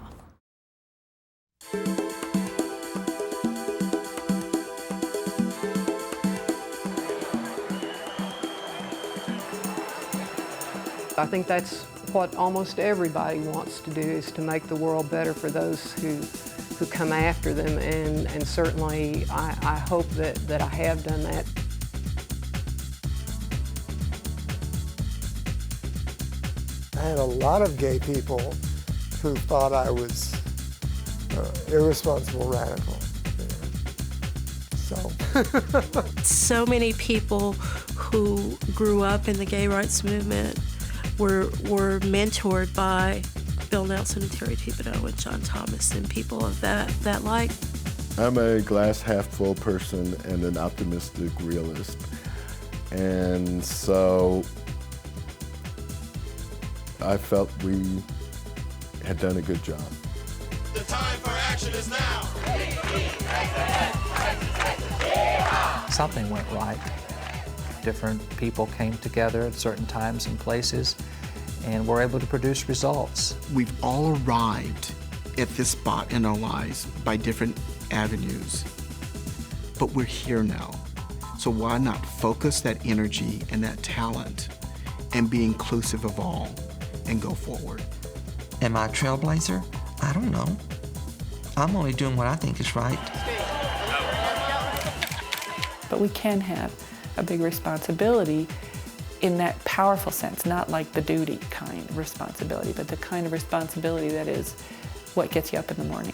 Speaker 1: I think that's what almost everybody wants to do, is to make the world better for those who come after them, and certainly I hope that I have done that.
Speaker 5: I had a lot of gay people who thought I was irresponsible radical.
Speaker 7: So many people who grew up in the gay rights movement were mentored by Bill Nelson and Terry Thibodeau and John Thomas and people of that like.
Speaker 27: I'm a glass half full person and an optimistic realist. And so I felt we had done a good job.
Speaker 8: The time for action is now.
Speaker 11: Something went right. Different people came together at certain times and places and were able to produce results.
Speaker 15: We've all arrived at this spot in our lives by different avenues, but we're here now. So why not focus that energy and that talent and be inclusive of all and go forward?
Speaker 29: Am I a trailblazer? I don't know. I'm only doing what I think is right.
Speaker 23: But we can have a big responsibility in that powerful sense, not like the duty kind of responsibility, but the kind of responsibility that is what gets you up in the morning.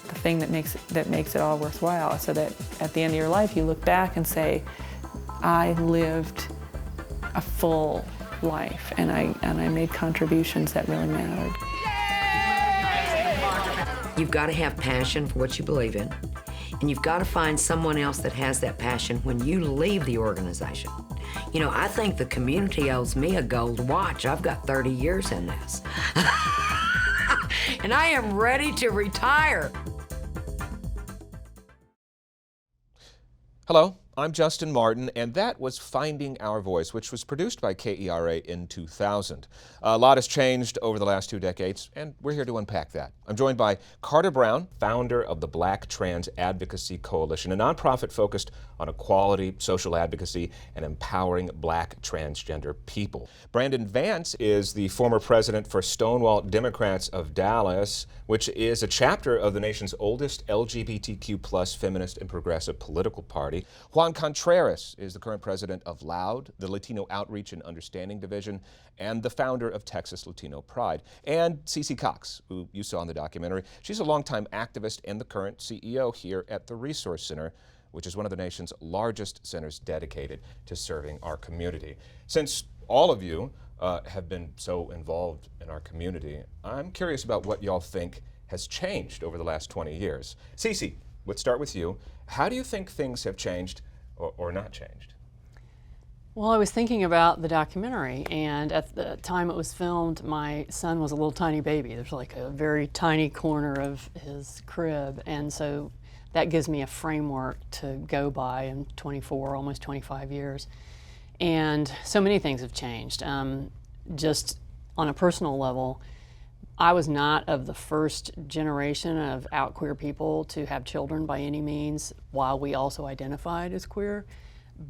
Speaker 23: The thing that makes it all worthwhile, so that at the end of your life you look back and say, I lived a full life and I made contributions that really mattered.
Speaker 16: You've got to have passion for what you believe in, and you've got to find someone else that has that passion when you leave the organization. You know, I think the community owes me a gold watch. I've got 30 years in this. And I am ready to retire.
Speaker 17: Hello, I'm Justin Martin, and that was Finding Our Voice, which was produced by KERA in 2000. A lot has changed over the last 2 decades, and we're here to unpack that. I'm joined by Carter Brown, founder of the Black Trans Advocacy Coalition, a nonprofit focused on equality, social advocacy, and empowering Black transgender people. Brandon Vance is the former president for Stonewall Democrats of Dallas, which is a chapter of the nation's oldest LGBTQ plus feminist and progressive political party. Juan Contreras is the current president of LOUD, the Latino Outreach and Understanding Division, and the founder of Texas Latino Pride. And Cece Cox, who you saw in the documentary. She's a longtime activist and the current CEO here at the Resource Center, which is one of the nation's largest centers dedicated to serving our community. Since all of you have been so involved in our community, I'm curious about what y'all think has changed over the last 20 years. Cece, let's start with you. How do you think things have changed or not changed?
Speaker 6: Well, I was thinking about the documentary, and at the time it was filmed, my son was a little tiny baby. There's like a very tiny corner of his crib, and so that gives me a framework to go by in 24, almost 25 years. And so many things have changed. Just on a personal level, I was not of the first generation of out queer people to have children by any means, while we also identified as queer,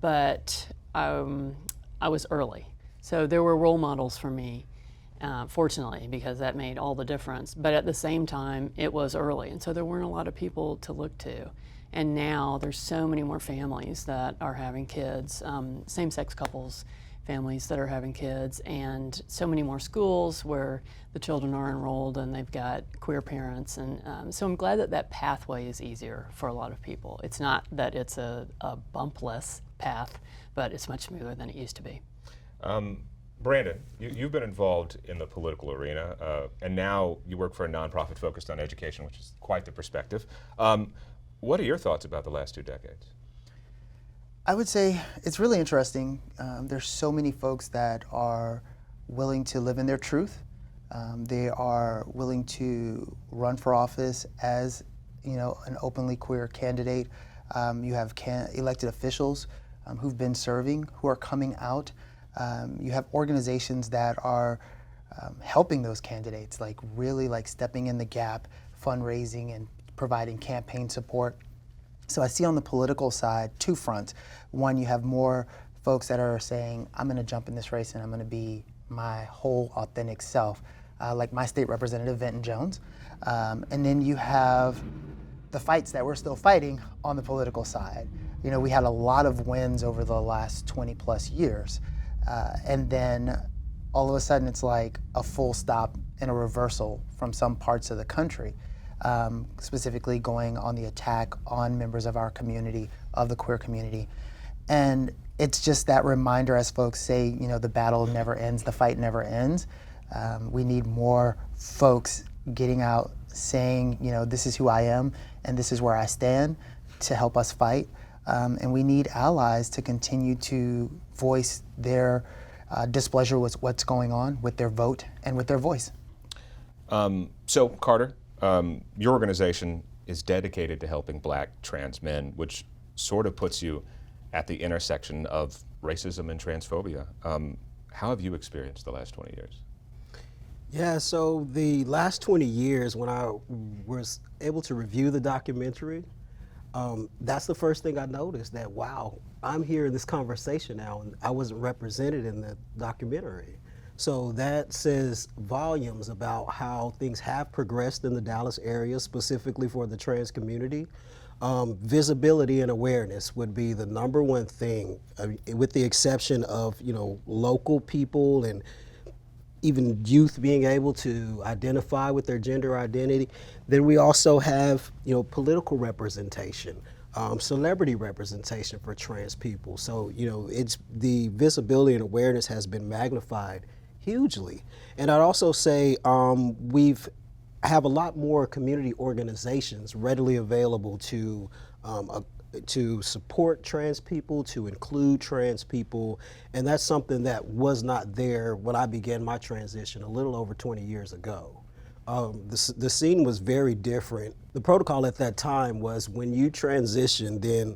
Speaker 6: but I was early. So there were role models for me, fortunately, because that made all the difference. But at the same time, it was early, and so there weren't a lot of people to look to. And now there's so many more families that are having kids, same-sex couples, families that are having kids, and so many more schools where the children are enrolled and they've got queer parents. And so I'm glad that that pathway is easier for a lot of people. It's not that it's a bumpless path, but it's much smoother than it used to be.
Speaker 17: Brandon, you've been involved in the political arena, and now you work for a nonprofit focused on education, which is quite the perspective. What are your thoughts about the last 2 decades?
Speaker 18: I would say it's really interesting. There's so many folks that are willing to live in their truth. They are willing to run for office as, an openly queer candidate. You have elected officials who've been serving, who are coming out. You have organizations that are helping those candidates, really stepping in the gap, fundraising and providing campaign support. So I see on the political side 2 fronts. One, you have more folks that are saying, I'm going to jump in this race and I'm going to be my whole authentic self, like my state representative, Vinton Jones. And then you have the fights that we're still fighting on the political side. You know, we had a lot of wins over the last 20 plus years. And then all of a sudden it's like a full stop and a reversal from some parts of the country, specifically going on the attack on members of our community, of the queer community. And it's just that reminder, as folks say, you know, the battle never ends, the fight never ends. We need more folks getting out saying, you know, this is who I am and this is where I stand, to help us fight. And we need allies to continue to voice their displeasure with what's going on with their vote and with their voice.
Speaker 17: So Carter, your organization is dedicated to helping Black trans men, which sort of puts you at the intersection of racism and transphobia. How have you experienced the last 20 years?
Speaker 2: Yeah, so the last 20 years, when I was able to review the documentary, that's the first thing I noticed, that wow, I'm here in this conversation now and I wasn't represented in the documentary. So that says volumes about how things have progressed in the Dallas area, specifically for the trans community. Visibility and awareness would be the number one thing, with the exception of, you know, local people and even youth being able to identify with their gender identity. Then we also have, you know, political representation, celebrity representation for trans people. So, you know, it's the visibility and awareness has been magnified hugely. And I'd also say we've have a lot more community organizations readily available to support trans people, to include trans people, and that's something that was not there when I began my transition a little over 20 years ago. The scene was very different. The protocol at that time was when you transition, then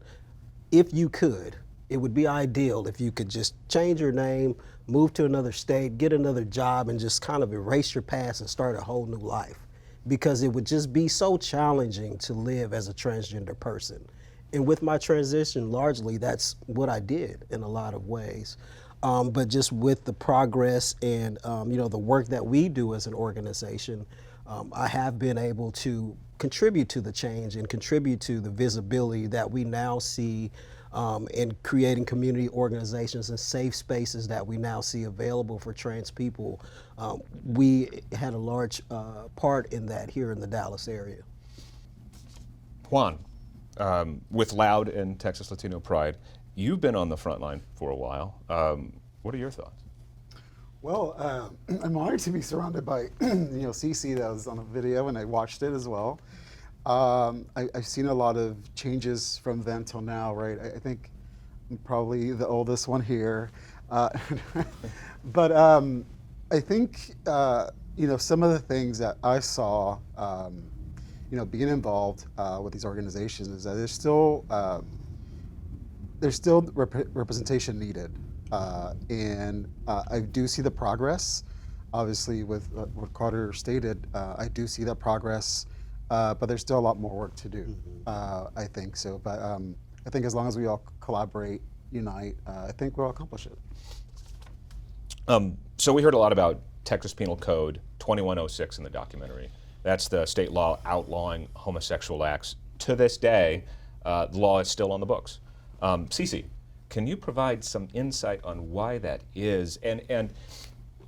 Speaker 2: if you could, it would be ideal if you could just change your name, move to another state, get another job, and just kind of erase your past and start a whole new life. Because it would just be so challenging to live as a transgender person. And with my transition, largely that's what I did in a lot of ways. But just with the progress and you know, the work that we do as an organization, I have been able to contribute to the change and contribute to the visibility that we now see in creating community organizations and safe spaces that we now see available for trans people. We had a large part in that here in the Dallas area.
Speaker 17: Juan, with Loud and Texas Latino Pride, you've been on the front line for a while. What are your thoughts?
Speaker 3: Well, I'm honored to be surrounded by, you know, Cece that was on the video, and I watched it as well. I've seen a lot of changes from then till now, right? I think I'm probably the oldest one here. But I think, you know, some of the things that I saw, you know, being involved with these organizations is that there's still representation needed. And I do see the progress. Obviously, with what Carter stated, I do see that progress. But there's still a lot more work to do, I think so. But I think as long as we all collaborate, unite, I think we'll accomplish it.
Speaker 17: So we heard a lot about Texas Penal Code 2106 in the documentary. That's the state law outlawing homosexual acts. To this day, the law is still on the books. Cece, can you provide some insight on why that is? And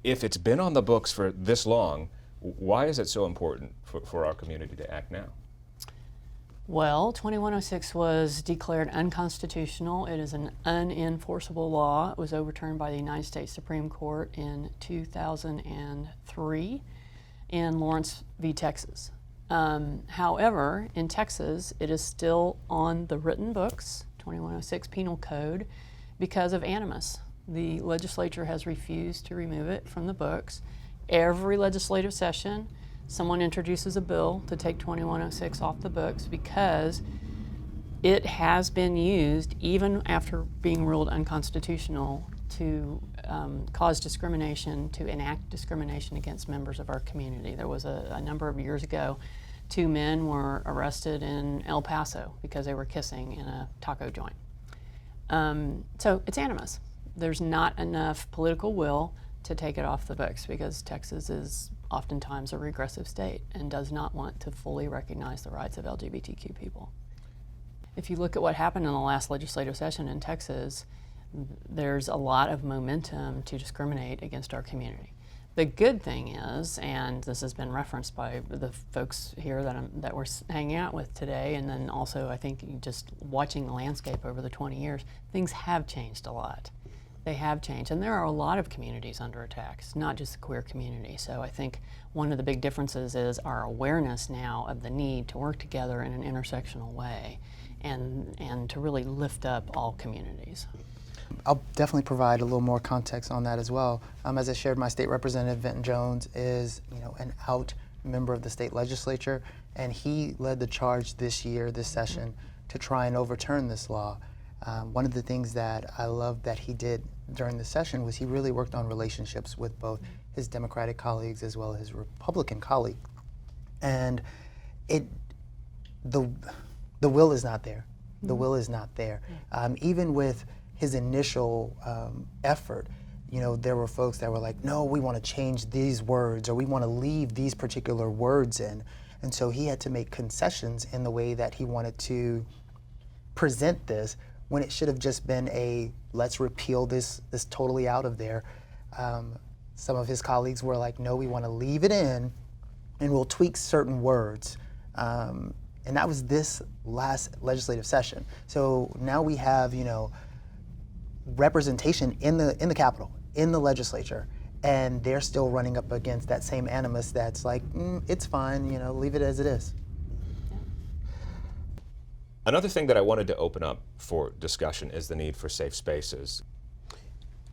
Speaker 17: if it's been on the books for this long, why is it so important for our community to act now?
Speaker 6: Well, 2106 was declared unconstitutional. It is an unenforceable law. It was overturned by the United States Supreme Court in 2003 in Lawrence v. Texas. However, in Texas, it is still on the written books, 2106 Penal Code, because of animus. The legislature has refused to remove it from the books. Every legislative session, someone introduces a bill to take 2106 off the books because it has been used, even after being ruled unconstitutional, to cause discrimination, to enact discrimination against members of our community. There was a number of years ago, 2 men were arrested in El Paso because they were kissing in a taco joint. So it's animus. There's not enough political will to take it off the books because Texas is oftentimes a regressive state and does not want to fully recognize the rights of LGBTQ people. If you look at what happened in the last legislative session in Texas, there's a lot of momentum to discriminate against our community. The good thing is, and this has been referenced by the folks here that we're hanging out with today, and then also I think just watching the landscape over the 20 years, things have changed a lot. They have changed, and there are a lot of communities under attack, it's not just the queer community. So I think one of the big differences is our awareness now of the need to work together in an intersectional way and to really lift up all communities.
Speaker 18: I'll definitely provide a little more context on that as well. As I shared, my state representative, Vinton Jones, is an out member of the state legislature, and he led the charge this session, to try and overturn this law. One of the things that I loved that he did during the session was he really worked on relationships with both his Democratic colleagues as well as his Republican colleagues. And the will is not there. The will is not there. Even with his initial effort, there were folks that were like, no, we want to change these words, or we want to leave these particular words in. And so he had to make concessions in the way that he wanted to present this, when it should have just been a, let's repeal this totally out of there. Some of his colleagues were like, no, we want to leave it in, and we'll tweak certain words. And that was this last legislative session. So now we have, representation in the Capitol, in the legislature, and they're still running up against that same animus that's like, it's fine, leave it as it is.
Speaker 17: Another thing that I wanted to open up for discussion is the need for safe spaces.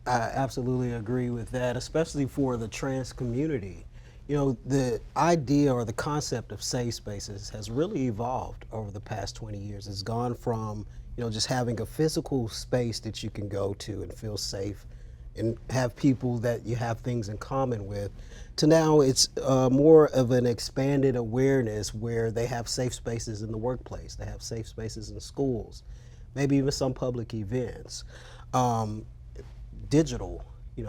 Speaker 2: I absolutely agree with that, especially for the trans community. The idea or the concept of safe spaces has really evolved over the past 20 years. It's gone from just having a physical space that you can go to and feel safe and have people that you have things in common with, to now it's more of an expanded awareness where they have safe spaces in the workplace, they have safe spaces in schools, maybe even some public events. Digital,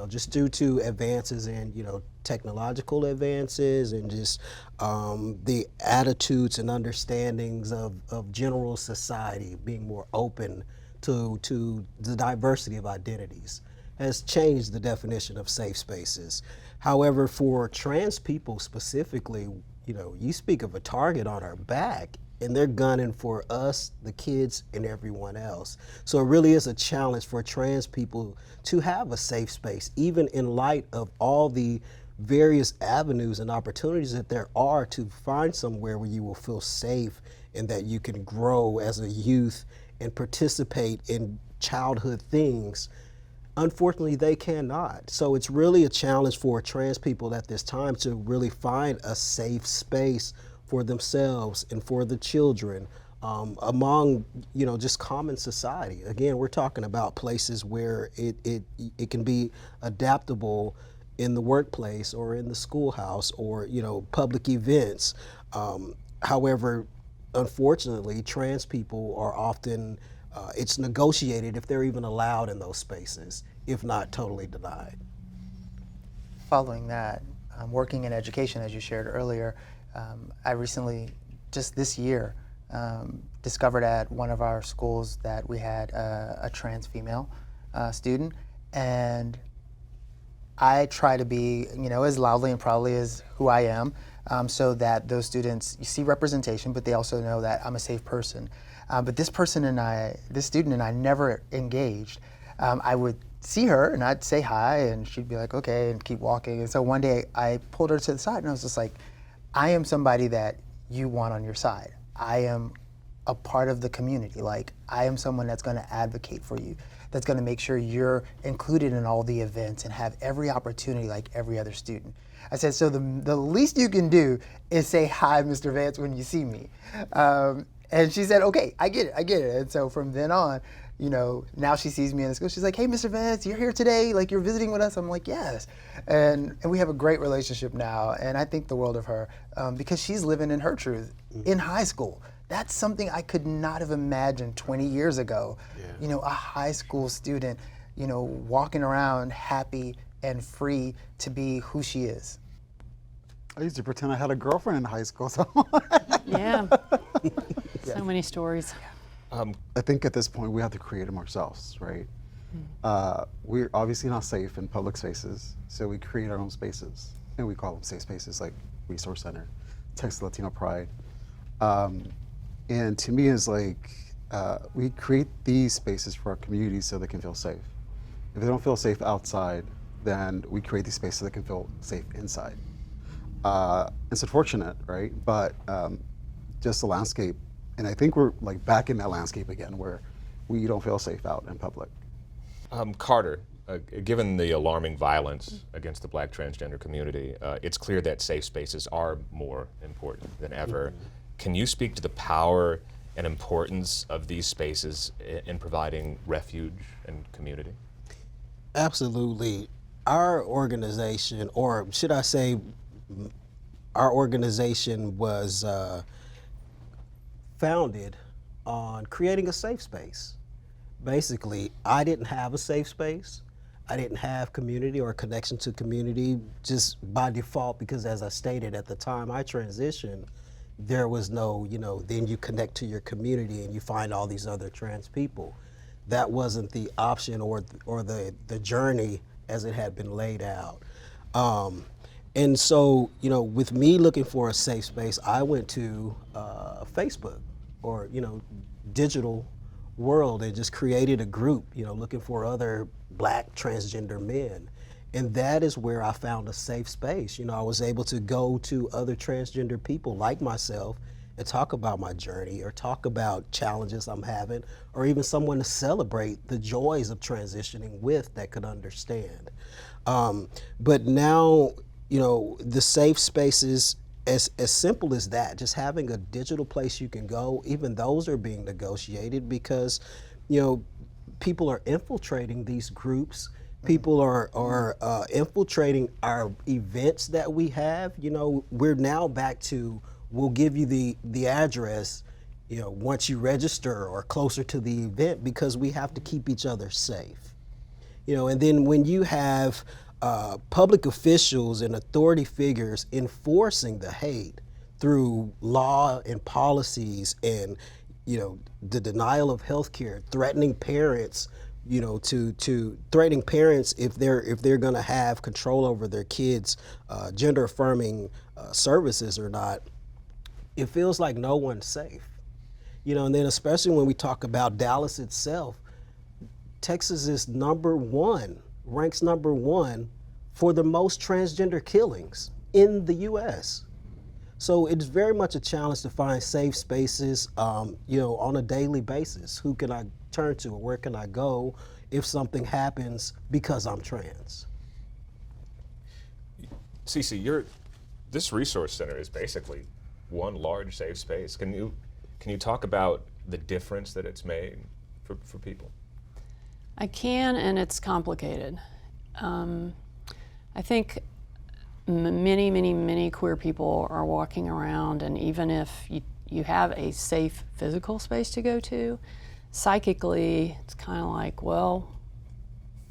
Speaker 2: just due to advances in, technological advances and just the attitudes and understandings of general society being more open to the diversity of identities has changed the definition of safe spaces. However, for trans people specifically, you speak of a target on our back, and they're gunning for us, the kids, and everyone else. So it really is a challenge for trans people to have a safe space, even in light of all the various avenues and opportunities that there are to find somewhere where you will feel safe and that you can grow as a youth and participate in childhood things. Unfortunately, they cannot. So it's really a challenge for trans people at this time to really find a safe space for themselves and for the children among, just common society. Again, we're talking about places where it can be adaptable in the workplace or in the schoolhouse or, public events. However, unfortunately, trans people are often it's negotiated if they're even allowed in those spaces, if not totally denied.
Speaker 18: Following that, working in education, as you shared earlier, I recently, just this year, discovered at one of our schools that we had a trans female student, and I try to be, as loudly and proudly as who I am, so that those students, you see representation, but they also know that I'm a safe person. But this student and I never engaged. I would see her and I'd say hi and she'd be like, okay, and keep walking. And so one day I pulled her to the side and I was just like, I am somebody that you want on your side. I am a part of the community. Like, I am someone that's gonna advocate for you, that's gonna make sure you're included in all the events and have every opportunity like every other student. I said, so the least you can do is say, hi, Mr. Vance, when you see me. And she said, okay, I get it. And so from then on, now she sees me in the school. She's like, hey, Mr. Vance, you're here today? Like, you're visiting with us? I'm like, yes. And we have a great relationship now. And I think the world of her because she's living in her truth in high school. That's something I could not have imagined 20 years ago. Yeah. A high school student, walking around happy and free to be who she is.
Speaker 3: I used to pretend I had a girlfriend in high school. So
Speaker 4: Yeah. So many stories.
Speaker 3: I think at this point we have to create them ourselves, right? We're obviously not safe in public spaces, so we create our own spaces, and we call them safe spaces, like Resource Center, Texas Latino Pride. And to me, it's like we create these spaces for our communities so they can feel safe. If they don't feel safe outside, then we create these spaces so they can feel safe inside. It's unfortunate, right? But just the landscape, and I think we're like back in that landscape again, where we don't feel safe out in public.
Speaker 17: Carter, given the alarming violence against the Black transgender community, it's clear that safe spaces are more important than ever. Can you speak to the power and importance of these spaces in providing refuge and community?
Speaker 2: Absolutely. Our organization, or should I say, our organization was founded on creating a safe space. Basically, I didn't have a safe space. I didn't have community or connection to community just by default, because as I stated at the time I transitioned, there was no, then you connect to your community and you find all these other trans people. That wasn't the option or the journey as it had been laid out. And so, with me looking for a safe space, I went to Facebook or, digital world and just created a group, looking for other Black transgender men. And that is where I found a safe space. I was able to go to other transgender people like myself and talk about my journey or talk about challenges I'm having, or even someone to celebrate the joys of transitioning with that could understand. But now, the safe spaces, as simple as that, just having a digital place you can go, even those are being negotiated because, people are infiltrating these groups. People are infiltrating our events that we have. We're now back to, we'll give you the address, once you register or closer to the event, because we have to keep each other safe. And then when you have public officials and authority figures enforcing the hate through law and policies and, the denial of health care, threatening parents, to threatening parents if they're going to have control over their kids' gender affirming services or not, it feels like no one's safe. And then especially when we talk about Dallas itself, Texas is ranks number one for the most transgender killings in the U.S. So it's very much a challenge to find safe spaces, on a daily basis. Who can I turn to, or where can I go if something happens because I'm trans?
Speaker 17: Cece, this resource center is basically one large safe space. Can you talk about the difference that it's made for people?
Speaker 4: I can, and it's complicated. I think many, many, many queer people are walking around, and even if you have a safe physical space to go to, psychically, it's kind of like, well,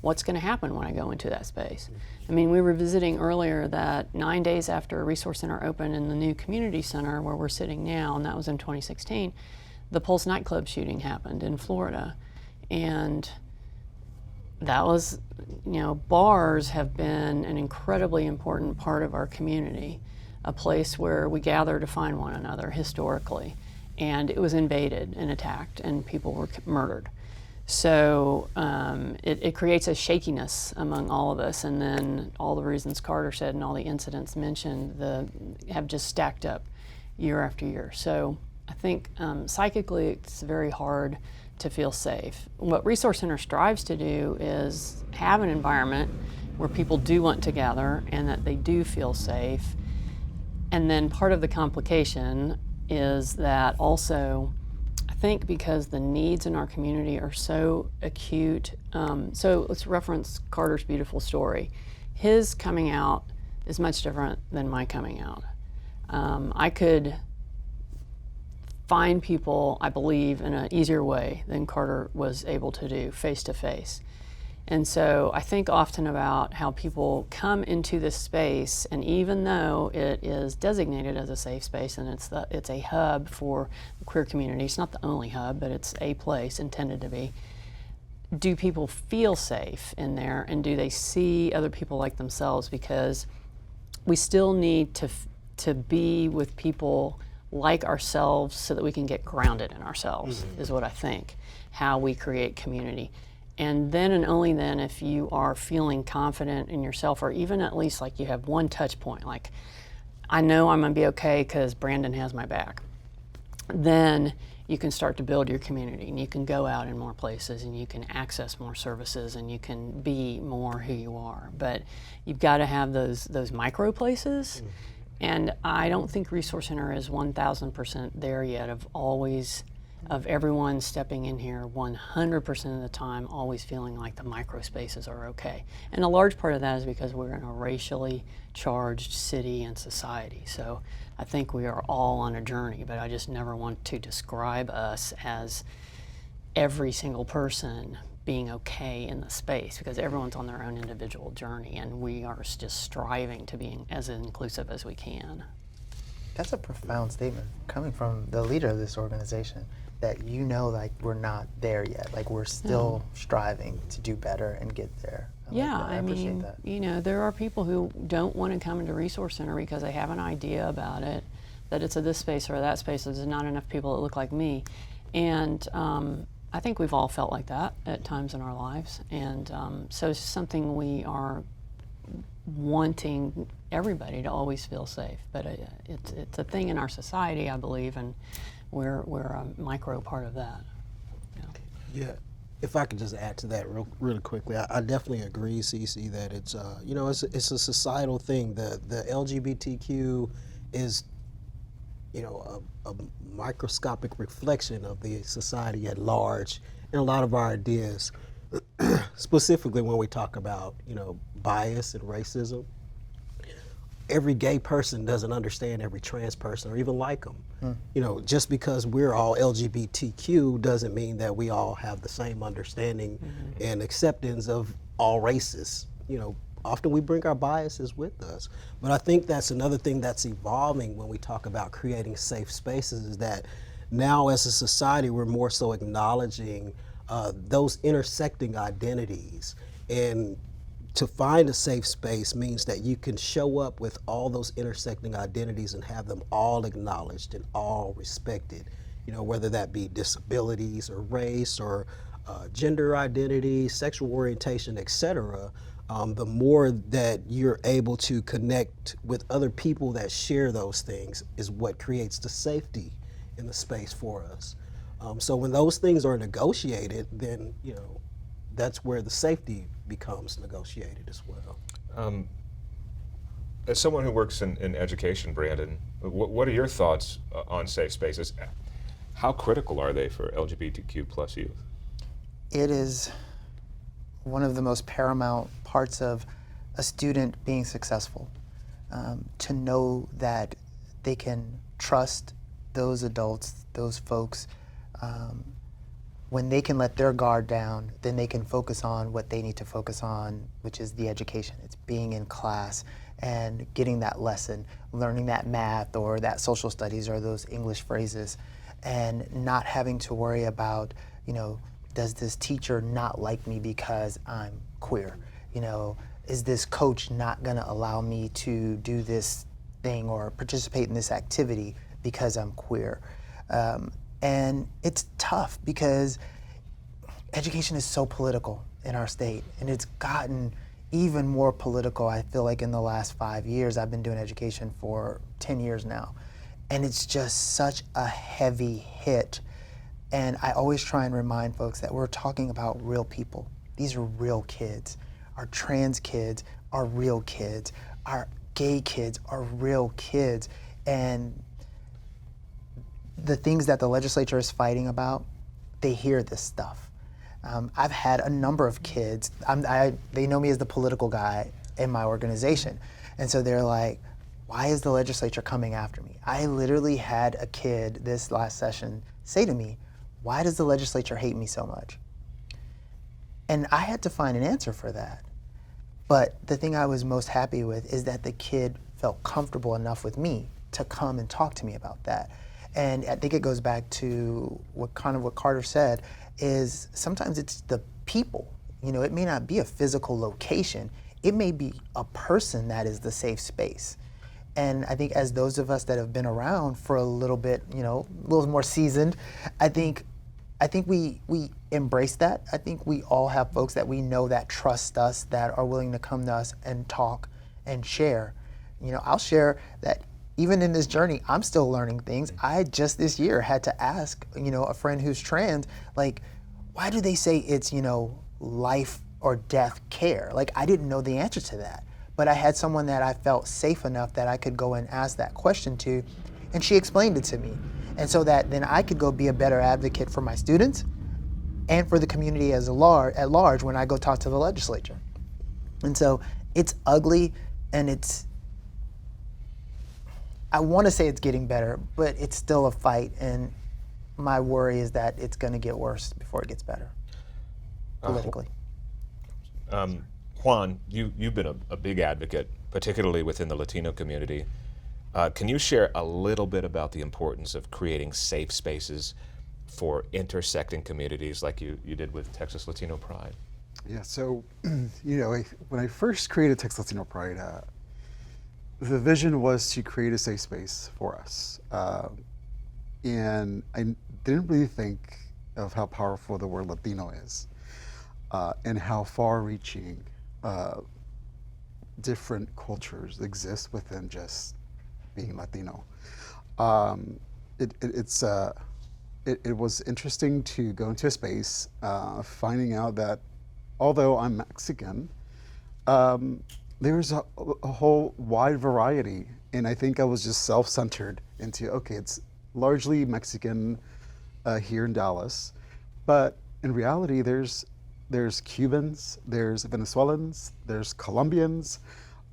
Speaker 4: what's going to happen when I go into that space? I mean, we were visiting earlier that 9 days after a resource center opened in the new community center where we're sitting now, and that was in 2016, the Pulse nightclub shooting happened in Florida. And that was, bars have been an incredibly important part of our community, a place where we gather to find one another historically. And it was invaded and attacked, and people were murdered. So it creates a shakiness among all of us, and then all the reasons Carter said and all the incidents mentioned have just stacked up year after year. So I think psychically it's very hard to feel safe. What Resource Center strives to do is have an environment where people do want to gather and that they do feel safe. And then part of the complication is that also, I think because the needs in our community are so acute, so let's reference Carter's beautiful story. His coming out is much different than my coming out. I could find people, I believe, in an easier way than Carter was able to do face to face. And so I think often about how people come into this space, and even though it is designated as a safe space and it's a hub for the queer community, it's not the only hub, but it's a place intended to be. Do people feel safe in there, and do they see other people like themselves? Because we still need to be with people like ourselves so that we can get grounded in ourselves, is what I think, how we create community. And then and only then, if you are feeling confident in yourself, or even at least like you have one touch point, like I know I'm gonna be okay because Brandon has my back, then you can start to build your community, and you can go out in more places, and you can access more services, and you can be more who you are. But you've got to have those micro places, and I don't think Resource Center is 1,000% there yet of everyone stepping in here 100% of the time, always feeling like the micro spaces are okay. And a large part of that is because we're in a racially charged city and society. So I think we are all on a journey, but I just never want to describe us as every single person being okay in the space, because everyone's on their own individual journey, and we are just striving to be as inclusive as we can.
Speaker 18: That's a profound statement coming from the leader of this organization, that like we're not there yet, like we're still striving to do better and get there. I appreciate
Speaker 4: mean,
Speaker 18: that.
Speaker 4: You know, there are people who don't want to come into Resource Center because they have an idea about it, that it's a this space or that space, there's not enough people that look like me. And I think we've all felt like that at times in our lives. And so it's something we are wanting everybody to always feel safe. But it's a thing in our society, I believe, and we're a micro part of that.
Speaker 2: Yeah. If I could just add to that really quickly, I definitely agree, Cece, that it's it's a societal thing. The LGBTQ is a microscopic reflection of the society at large, and a lot of our ideas, specifically when we talk about bias and racism. Every gay person doesn't understand every trans person or even like them. Just because we're all LGBTQ doesn't mean that we all have the same understanding and acceptance of all races. Often we bring our biases with us. But I think that's another thing that's evolving when we talk about creating safe spaces, is that now as a society we're more so acknowledging those intersecting identities. And to find a safe space means that you can show up with all those intersecting identities and have them all acknowledged and all respected, whether that be disabilities or race or gender identity, sexual orientation, etc. The more that you're able to connect with other people that share those things is what creates the safety in the space for us. So when those things are negotiated, then that's where the safety becomes negotiated as well.
Speaker 17: As someone who works in education, Brandon, what are your thoughts on safe spaces? How critical are they for LGBTQ plus youth?
Speaker 18: It is one of the most paramount parts of a student being successful, to know that they can trust those adults, those folks. When they can let their guard down, then they can focus on what they need to focus on, which is the education. It's being in class and getting that lesson, learning that math or that social studies or those English phrases, and not having to worry about, does this teacher not like me because I'm queer? Is this coach not gonna allow me to do this thing or participate in this activity because I'm queer? And it's tough because education is so political in our state, and it's gotten even more political, I feel like, in the last 5 years. I've been doing education for 10 years now, and it's just such a heavy hit. And I always try and remind folks that we're talking about real people. These are real kids. Our trans kids are real kids. Our gay kids are real kids. And the things that the legislature is fighting about, they hear this stuff. I've had a number of kids, they know me as the political guy in my organization. And so they're like, why is the legislature coming after me? I literally had a kid this last session say to me, why does the legislature hate me so much? And I had to find an answer for that. But the thing I was most happy with is that the kid felt comfortable enough with me to come and talk to me about that. And I think it goes back to what Carter said, is sometimes it's the people. It may not be a physical location. It may be a person that is the safe space. And I think as those of us that have been around for a little bit, a little more seasoned, I think we embrace that. I think we all have folks that we know that trust us, that are willing to come to us and talk and share. I'll share that even in this journey, I'm still learning things. I just this year had to ask, a friend who's trans, like, why do they say it's, life or death care? Like, I didn't know the answer to that. But I had someone that I felt safe enough that I could go and ask that question to, and she explained it to me. And so that then I could go be a better advocate for my students and for the community at large when I go talk to the legislature. And so it's ugly, and I want to say it's getting better, but it's still a fight, and my worry is that it's going to get worse before it gets better, politically.
Speaker 17: Juan, you've been a big advocate, particularly within the Latino community. Can you share a little bit about the importance of creating safe spaces for intersecting communities like you did with Texas Latino Pride?
Speaker 3: Yeah, so, when I first created Texas Latino Pride, the vision was to create a safe space for us. And I didn't really think of how powerful the word Latino is, and how far-reaching different cultures exist within just being Latino. It was interesting to go into a space, finding out that although I'm Mexican, there's a whole wide variety, and I think I was just self-centered into, okay, it's largely Mexican here in Dallas, but in reality, there's Cubans, there's Venezuelans, there's Colombians,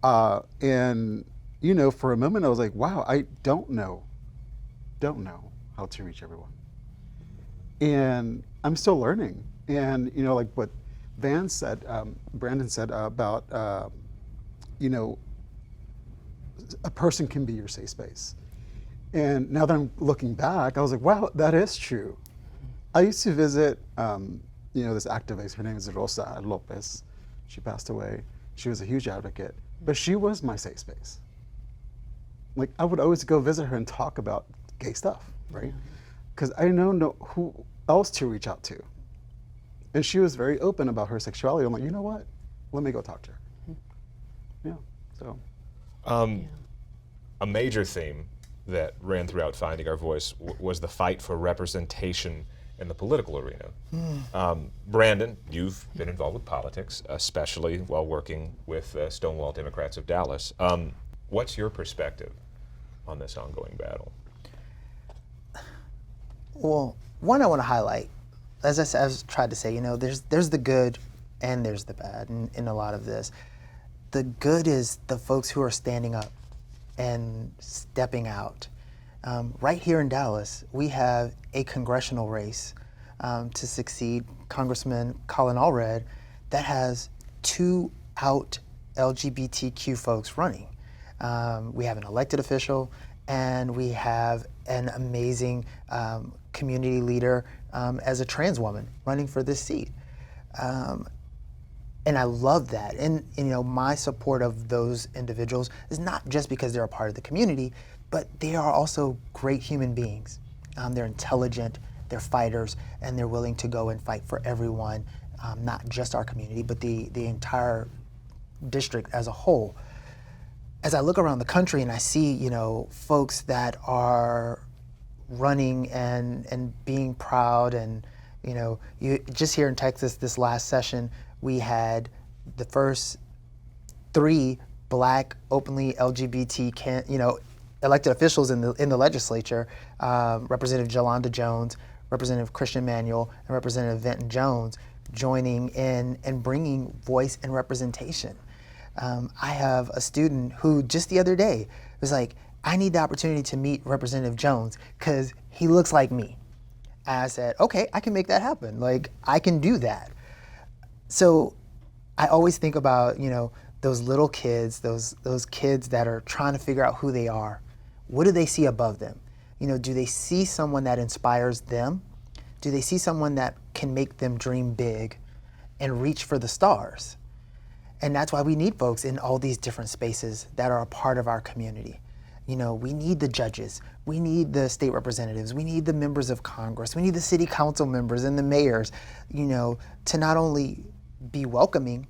Speaker 3: and for a moment I was like, wow, I don't know how to reach everyone, and I'm still learning. And like what Brandon said about a person can be your safe space. And now that I'm looking back, I was like, wow, that is true. I used to visit, this activist, her name is Rosa Lopez. She passed away. She was a huge advocate, but she was my safe space. Like, I would always go visit her and talk about gay stuff, right? Because I didn't know who else to reach out to. And she was very open about her sexuality. I'm like, you know what? Let me go talk to her. Yeah, so.
Speaker 17: A major theme that ran throughout Finding Our Voice was the fight for representation in the political arena. Brandon, you've been involved with politics, especially while working with Stonewall Democrats of Dallas. What's your perspective on this ongoing battle?
Speaker 18: Well, one I want to highlight, as I tried to say, there's the good and there's the bad in a lot of this. The good is the folks who are standing up and stepping out. Right here in Dallas, we have a congressional race to succeed Congressman Colin Allred that has 2 out LGBTQ folks running. We have an elected official, and we have an amazing community leader as a trans woman running for this seat. And I love that. And my support of those individuals is not just because they're a part of the community, but they are also great human beings. They're intelligent, they're fighters, and they're willing to go and fight for everyone, not just our community, but the entire district as a whole. As I look around the country and I see, folks that are running and being proud, and you just here in Texas this last session, we had the first 3 Black, openly LGBT, elected officials in the legislature, Representative Jolanda Jones, Representative Christian Manuel, and Representative Venton Jones, joining in and bringing voice and representation. I have a student who just the other day was like, I need the opportunity to meet Representative Jones because he looks like me. And I said, okay, I can make that happen. Like, I can do that. So I always think about, you know, those little kids, those kids that are trying to figure out who they are. What do they see above them? You know, do they see someone that inspires them? Do they see someone that can make them dream big and reach for the stars? And that's why we need folks in all these different spaces that are a part of our community. You know, we need the judges, we need the state representatives, we need the members of Congress, we need the city council members and the mayors, you know, to not only be welcoming,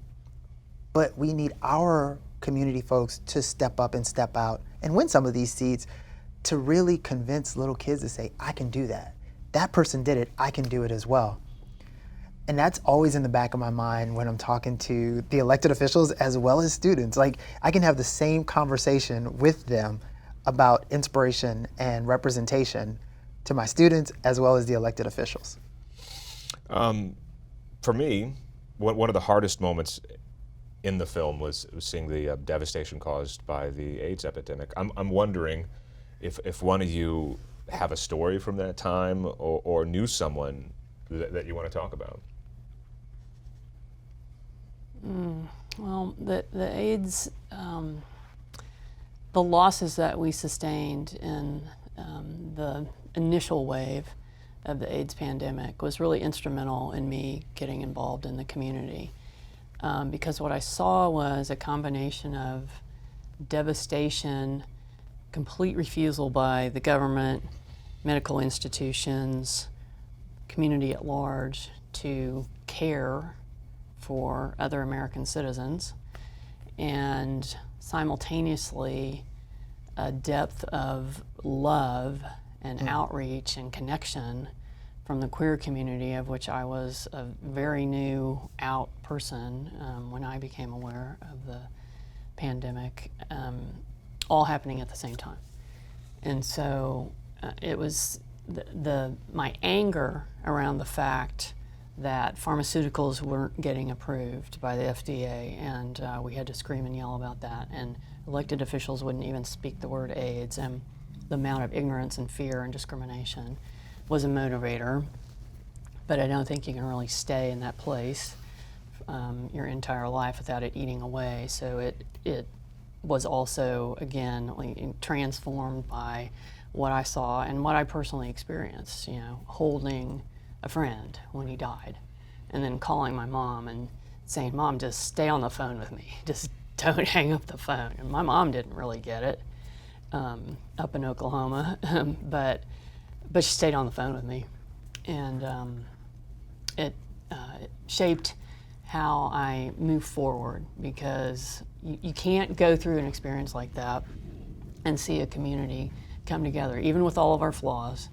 Speaker 18: but we need our community folks to step up and step out and win some of these seats to really convince little kids to say, I can do that. That person did it, I can do it as well. And that's always in the back of my mind when I'm talking to the elected officials as well as students. Like, I can have the same conversation with them about inspiration and representation to my students as well as the elected officials.
Speaker 17: For me, one of the hardest moments in the film was seeing the devastation caused by the AIDS epidemic. I'm wondering if one of you have a story from that time or knew someone that you want to talk about.
Speaker 4: Well, the AIDS, the losses that we sustained in the initial wave of the AIDS pandemic was really instrumental in me getting involved in the community. Because what I saw was a combination of devastation, complete refusal by the government, medical institutions, community at large to care for other American citizens, and simultaneously a depth of love and outreach and connection from the queer community, of which I was a very new out person when I became aware of the pandemic, all happening at the same time. And so it was my anger around the fact that pharmaceuticals weren't getting approved by the FDA, and we had to scream and yell about that, and elected officials wouldn't even speak the word AIDS, and the amount of ignorance and fear and discrimination was a motivator. But I don't think you can really stay in that place your entire life without it eating away. So it was also, again, like, transformed by what I saw and what I personally experienced, you know, holding a friend when he died, and then calling my mom and saying, Mom, just stay on the phone with me. Just don't hang up the phone. And my mom didn't really get it up in Oklahoma, but she stayed on the phone with me. And it shaped how I move forward, because you can't go through an experience like that and see a community come together, even with all of our flaws,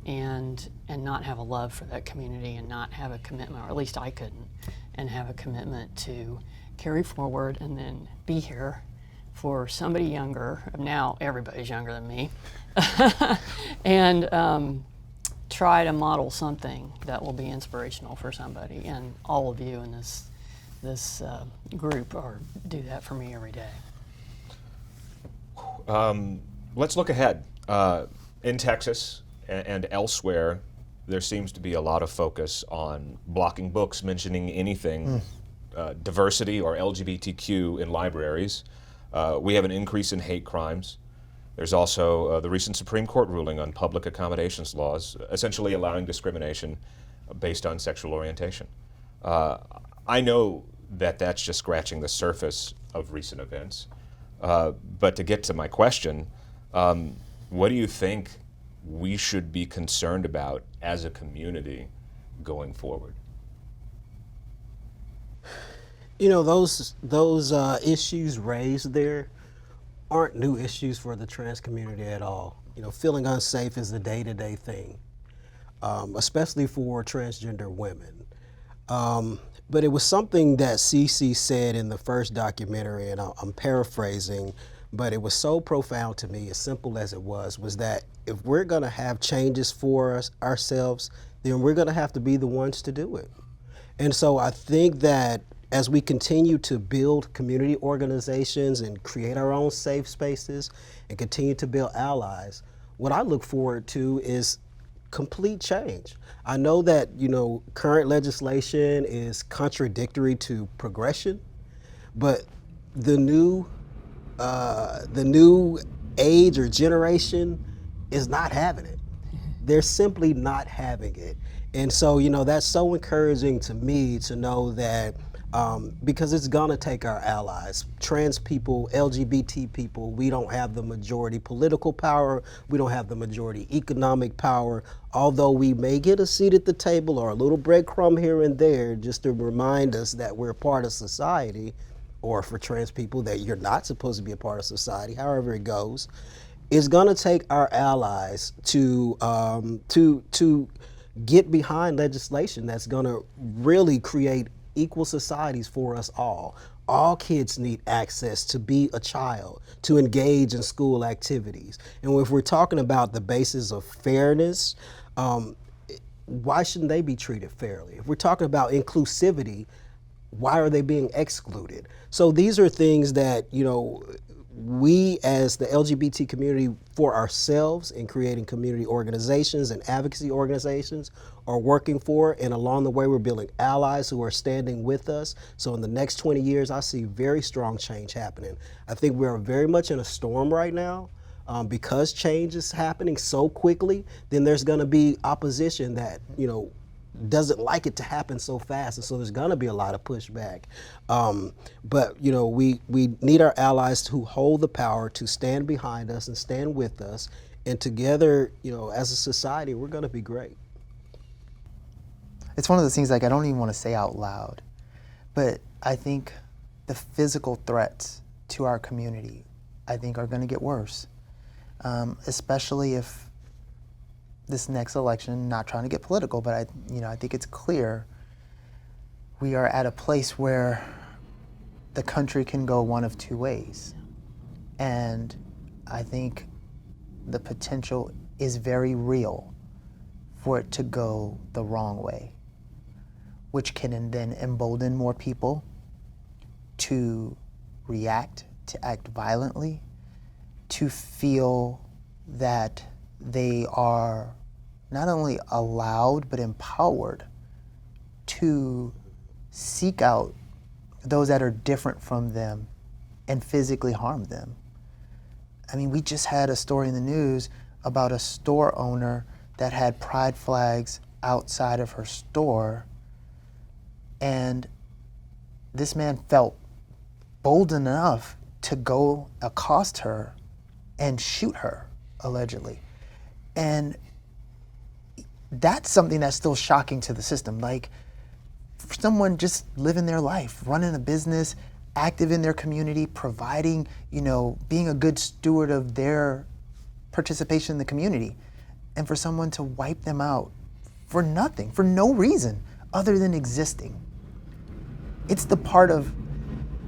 Speaker 4: and not have a love for that community, and not have a commitment, or at least I couldn't, and have a commitment to carry forward and then be here for somebody younger. Now everybody's younger than me. And try to model something that will be inspirational for somebody, and all of you in this group do that for me every day.
Speaker 17: Let's look ahead. In Texas and elsewhere, there seems to be a lot of focus on blocking books mentioning anything diversity or LGBTQ in libraries. We have an increase in hate crimes. There's also the recent Supreme Court ruling on public accommodations laws, essentially allowing discrimination based on sexual orientation. I know that that's just scratching the surface of recent events, but to get to my question, what do you think we should be concerned about as a community going forward?
Speaker 2: You know, those issues raised there aren't new issues for the trans community at all. You know, feeling unsafe is a day-to-day thing, especially for transgender women. But it was something that Cece said in the first documentary, and I'm paraphrasing, but it was so profound to me, as simple as it was that if we're gonna have changes for ourselves, then we're gonna have to be the ones to do it. And so I think that as we continue to build community organizations and create our own safe spaces and continue to build allies, what I look forward to is complete change. I know that, current legislation is contradictory to progression, but the new age or generation is not having it. They're simply not having it. And so, that's so encouraging to me to know that because it's gonna take our allies, trans people, LGBT people. We don't have the majority political power. We don't have the majority economic power. Although we may get a seat at the table or a little breadcrumb here and there just to remind us that we're a part of society, or for trans people that you're not supposed to be a part of society, however it goes. It's gonna take our allies to get behind legislation that's gonna really create equal societies for us all. All kids need access to be a child, to engage in school activities. And if we're talking about the basis of fairness, why shouldn't they be treated fairly? If we're talking about inclusivity, why are they being excluded? So these are things that, we as the LGBT community for ourselves in creating community organizations and advocacy organizations are working for, and along the way we're building allies who are standing with us. So in the next 20 years, I see very strong change happening. I think we're very much in a storm right now. Because change is happening so quickly, then there's gonna be opposition that, doesn't like it to happen so fast, and so there's gonna be a lot of pushback. But we need our allies who hold the power to stand behind us and stand with us, and together, as a society, we're gonna be great.
Speaker 18: It's one of those things like I don't even want to say out loud, but I think the physical threats to our community, I think, are going to get worse, especially if this next election, not trying to get political, but I think it's clear we are at a place where the country can go one of two ways. And I think the potential is very real for it to go the wrong way, which can then embolden more people to react, to act violently, to feel that they are not only allowed but empowered to seek out those that are different from them and physically harm them. I mean, we just had a story in the news about a store owner that had pride flags outside of her store, and this man felt bold enough to go accost her and shoot her, allegedly. And that's something that's still shocking to the system. Like, for someone just living their life, running a business, active in their community, providing, being a good steward of their participation in the community, and for someone to wipe them out for nothing, for no reason other than existing. It's the part of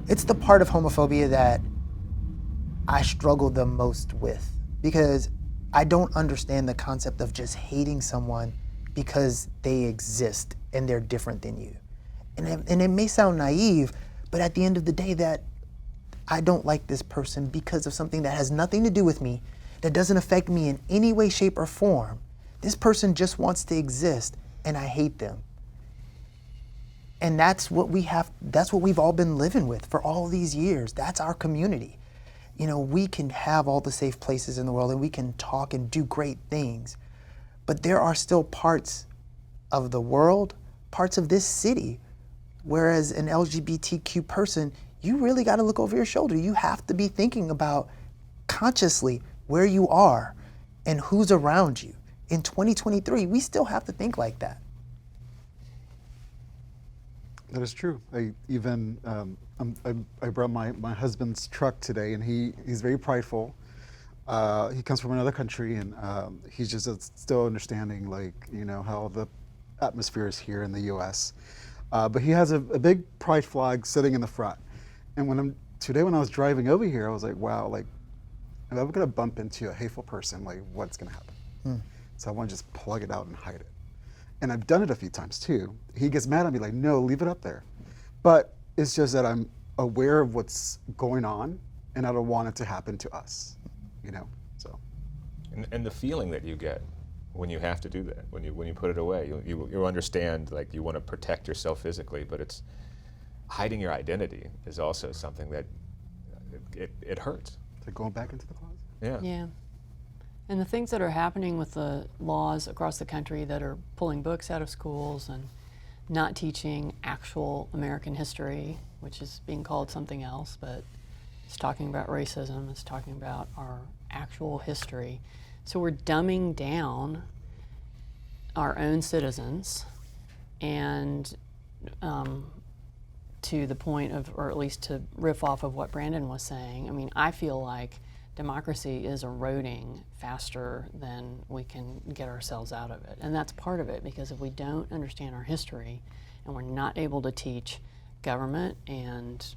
Speaker 18: homophobia that I struggle the most with, because I don't understand the concept of just hating someone because they exist and they're different than you. And it may sound naive, but at the end of the day, that I don't like this person because of something that has nothing to do with me, that doesn't affect me in any way, shape, or form. This person just wants to exist, and I hate them. And that's what we've all been living with for all these years. That's our community. We can have all the safe places in the world and we can talk and do great things, but there are still parts of the world, parts of this city, whereas an LGBTQ person, you really got to look over your shoulder. You have to be thinking about consciously where you are and who's around you. In 2023, we still have to think like that.
Speaker 3: That is true. I brought my husband's truck today, and he's very prideful. He comes from another country, and he's just still understanding, how the atmosphere is here in the U.S. But he has a big pride flag sitting in the front. And today when I was driving over here, I was like, wow, if I'm gonna bump into a hateful person, what's gonna happen? So I want to just plug it out and hide it. And I've done it a few times too. He gets mad at me, no, leave it up there. But it's just that I'm aware of what's going on, and I don't want it to happen to us, so.
Speaker 17: And the feeling that you get when you have to do that, when you put it away. You understand, like, you want to protect yourself physically, but it's hiding your identity is also something that it hurts.
Speaker 3: Like going back into the closet?
Speaker 17: Yeah.
Speaker 4: Yeah. And the things that are happening with the laws across the country that are pulling books out of schools and not teaching actual American history, which is being called something else, but it's talking about racism, it's talking about our actual history. So we're dumbing down our own citizens, and to the point of, or at least to riff off of what Brandon was saying, I mean, I feel like democracy is eroding faster than we can get ourselves out of it. And that's part of it, because if we don't understand our history and we're not able to teach government and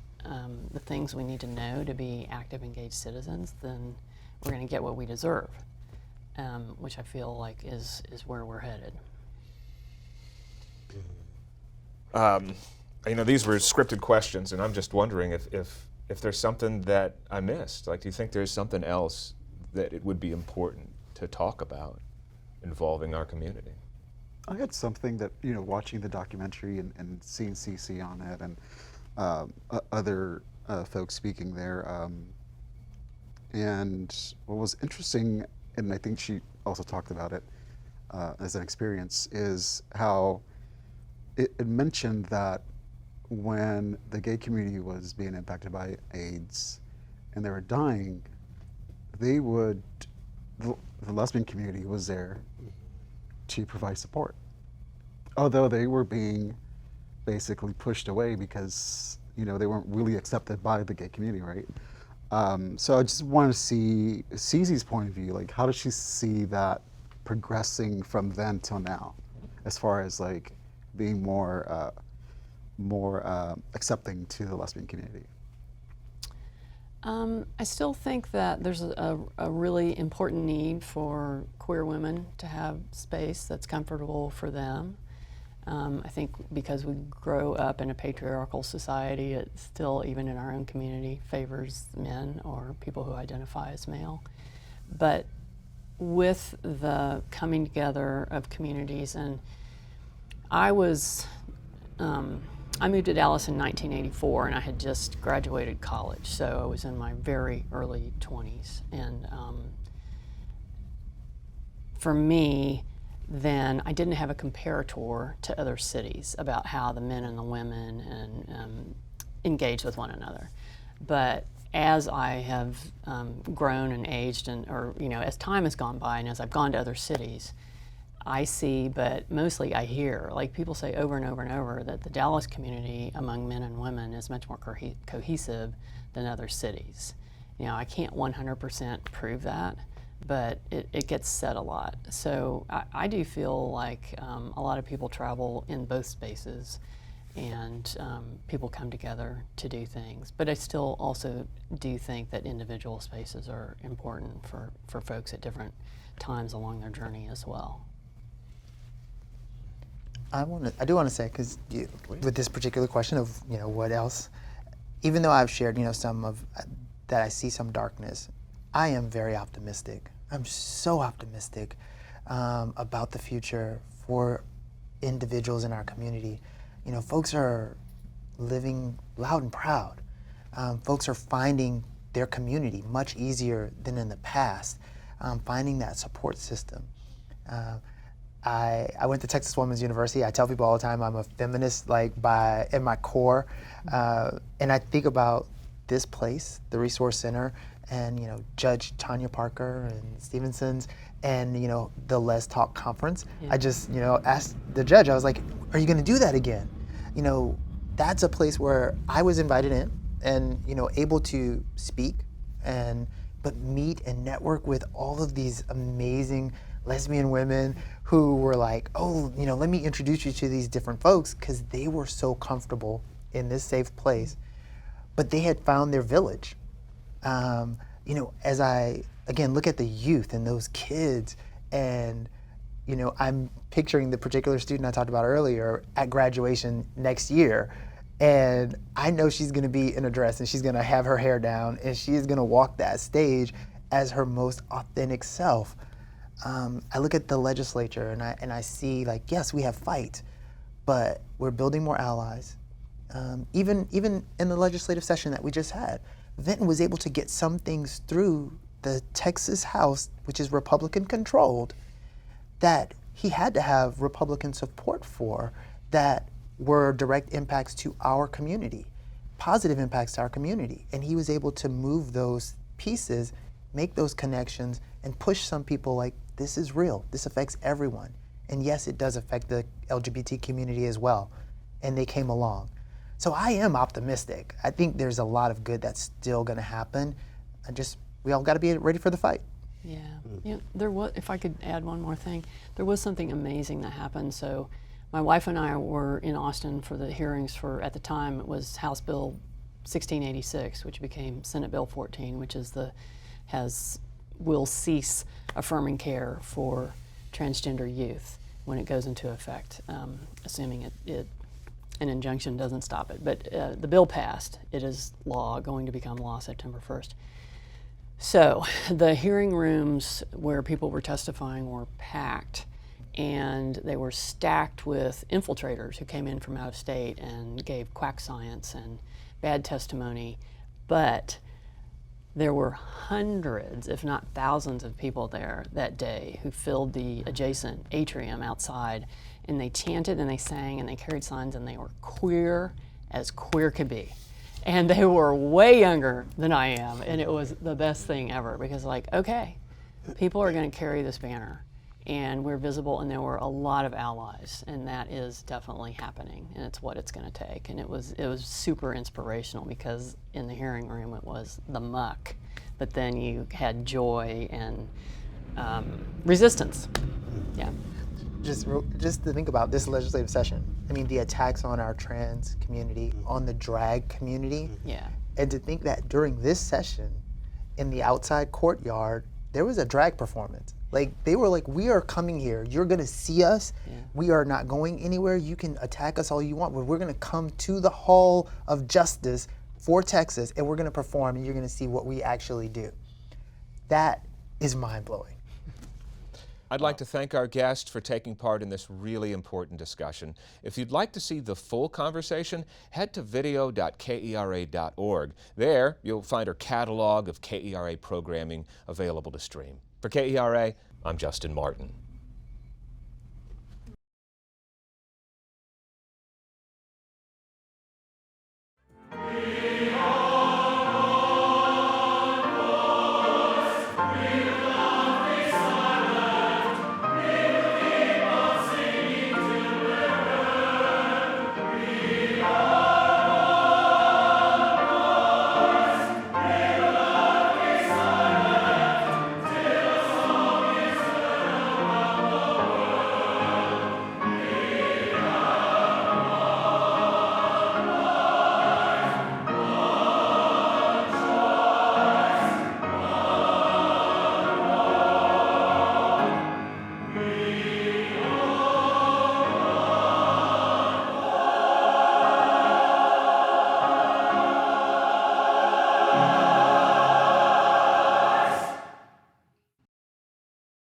Speaker 4: the things we need to know to be active, engaged citizens, then we're going to get what we deserve, which I feel like is where we're headed.
Speaker 17: You know, these were scripted questions, and I'm just wondering if there's something that I missed. Like, do you think there's something else that it would be important to talk about involving our community?
Speaker 3: I had something that, you know, watching the documentary and seeing CC on it and other folks speaking there. And what was interesting, and I think she also talked about it as an experience, is how it mentioned that when the gay community was being impacted by AIDS and they were dying, the lesbian community was there to provide support. Although they were being basically pushed away because, you know, they weren't really accepted by the gay community, right? So I just want to see Cece's point of view. Like, how does she see that progressing from then till now, as far as like being more accepting to the lesbian community?
Speaker 4: I still think that there's a really important need for queer women to have space that's comfortable for them. I think because we grow up in a patriarchal society, it still, even in our own community, favors men or people who identify as male. But with the coming together of communities, and I moved to Dallas in 1984, and I had just graduated college, so I was in my very early 20s. And for me, then I didn't have a comparator to other cities about how the men and the women engage with one another. But as I have grown and aged, or you know, as time has gone by, and as I've gone to other cities, I see, but mostly I hear, like people say over and over and over, that the Dallas community among men and women is much more cohesive than other cities. You know, I can't 100% prove that, but it gets said a lot. So I do feel like a lot of people travel in both spaces, and people come together to do things. But I still also do think that individual spaces are important for folks at different times along their journey as well.
Speaker 18: I do want to say, because with this particular question of, you know, what else, even though I've shared, you know, some of that I see some darkness, I am very optimistic. I'm so optimistic about the future for individuals in our community. You know, folks are living loud and proud. Folks are finding their community much easier than in the past, finding that support system. I went to Texas Women's University. I tell people all the time I'm a feminist, like in my core, and I think about this place, the Resource Center, and you know, Judge Tanya Parker and Stevenson's, and you know, the Let's Talk conference. Yeah. I just, you know, asked the judge. I was like, "Are you going to do that again?" You know, that's a place where I was invited in, and you know, able to speak, but meet and network with all of these amazing lesbian women who were like, "Oh, you know, let me introduce you to these different folks," because they were so comfortable in this safe place, but they had found their village. You know, as I, again, look at the youth and those kids, and, you know, I'm picturing the particular student I talked about earlier at graduation next year, and I know she's gonna be in a dress and she's gonna have her hair down and she is gonna walk that stage as her most authentic self. I look at the legislature and I see, like, yes, we have fight, but we're building more allies. Even in the legislative session that we just had, Vinton was able to get some things through the Texas House, which is Republican controlled, that he had to have Republican support for, that were direct impacts to our community, positive impacts to our community. And he was able to move those pieces, make those connections, and push some people like, this is real, this affects everyone. And yes, it does affect the LGBT community as well. And they came along. So I am optimistic. I think there's a lot of good that's still gonna happen. We all gotta be ready for the fight.
Speaker 4: Yeah, you know, there was, if I could add one more thing, there was something amazing that happened. So my wife and I were in Austin for the hearings for, at the time, it was House Bill 1686, which became Senate Bill 14, which is will cease affirming care for transgender youth when it goes into effect, assuming an injunction doesn't stop it. But the bill passed. It is going to become law September 1st. So the hearing rooms where people were testifying were packed, and they were stacked with infiltrators who came in from out of state and gave quack science and bad testimony. But there were hundreds, if not thousands, of people there that day who filled the adjacent atrium outside, and they chanted and they sang and they carried signs, and they were queer as queer could be. And they were way younger than I am, and it was the best thing ever, because, like, okay, people are going to carry this banner, and we're visible, and there were a lot of allies, and that is definitely happening, and it's what it's going to take. And it was super inspirational, because in the hearing room it was the muck, but then you had joy and resistance. Yeah.
Speaker 18: Just to think about this legislative session, I mean, the attacks on our trans community, on the drag community,
Speaker 4: yeah,
Speaker 18: and to think that during this session, in the outside courtyard, there was a drag performance. Like, they were like, we are coming here, you're gonna see us, we are not going anywhere, you can attack us all you want, but we're gonna come to the Hall of Justice for Texas, and we're gonna perform, and you're gonna see what we actually do. That is mind-blowing.
Speaker 17: I'd like to thank our guest for taking part in this really important discussion. If you'd like to see the full conversation, head to video.kera.org. There, you'll find our catalog of KERA programming available to stream. For KERA, I'm Justin Martin.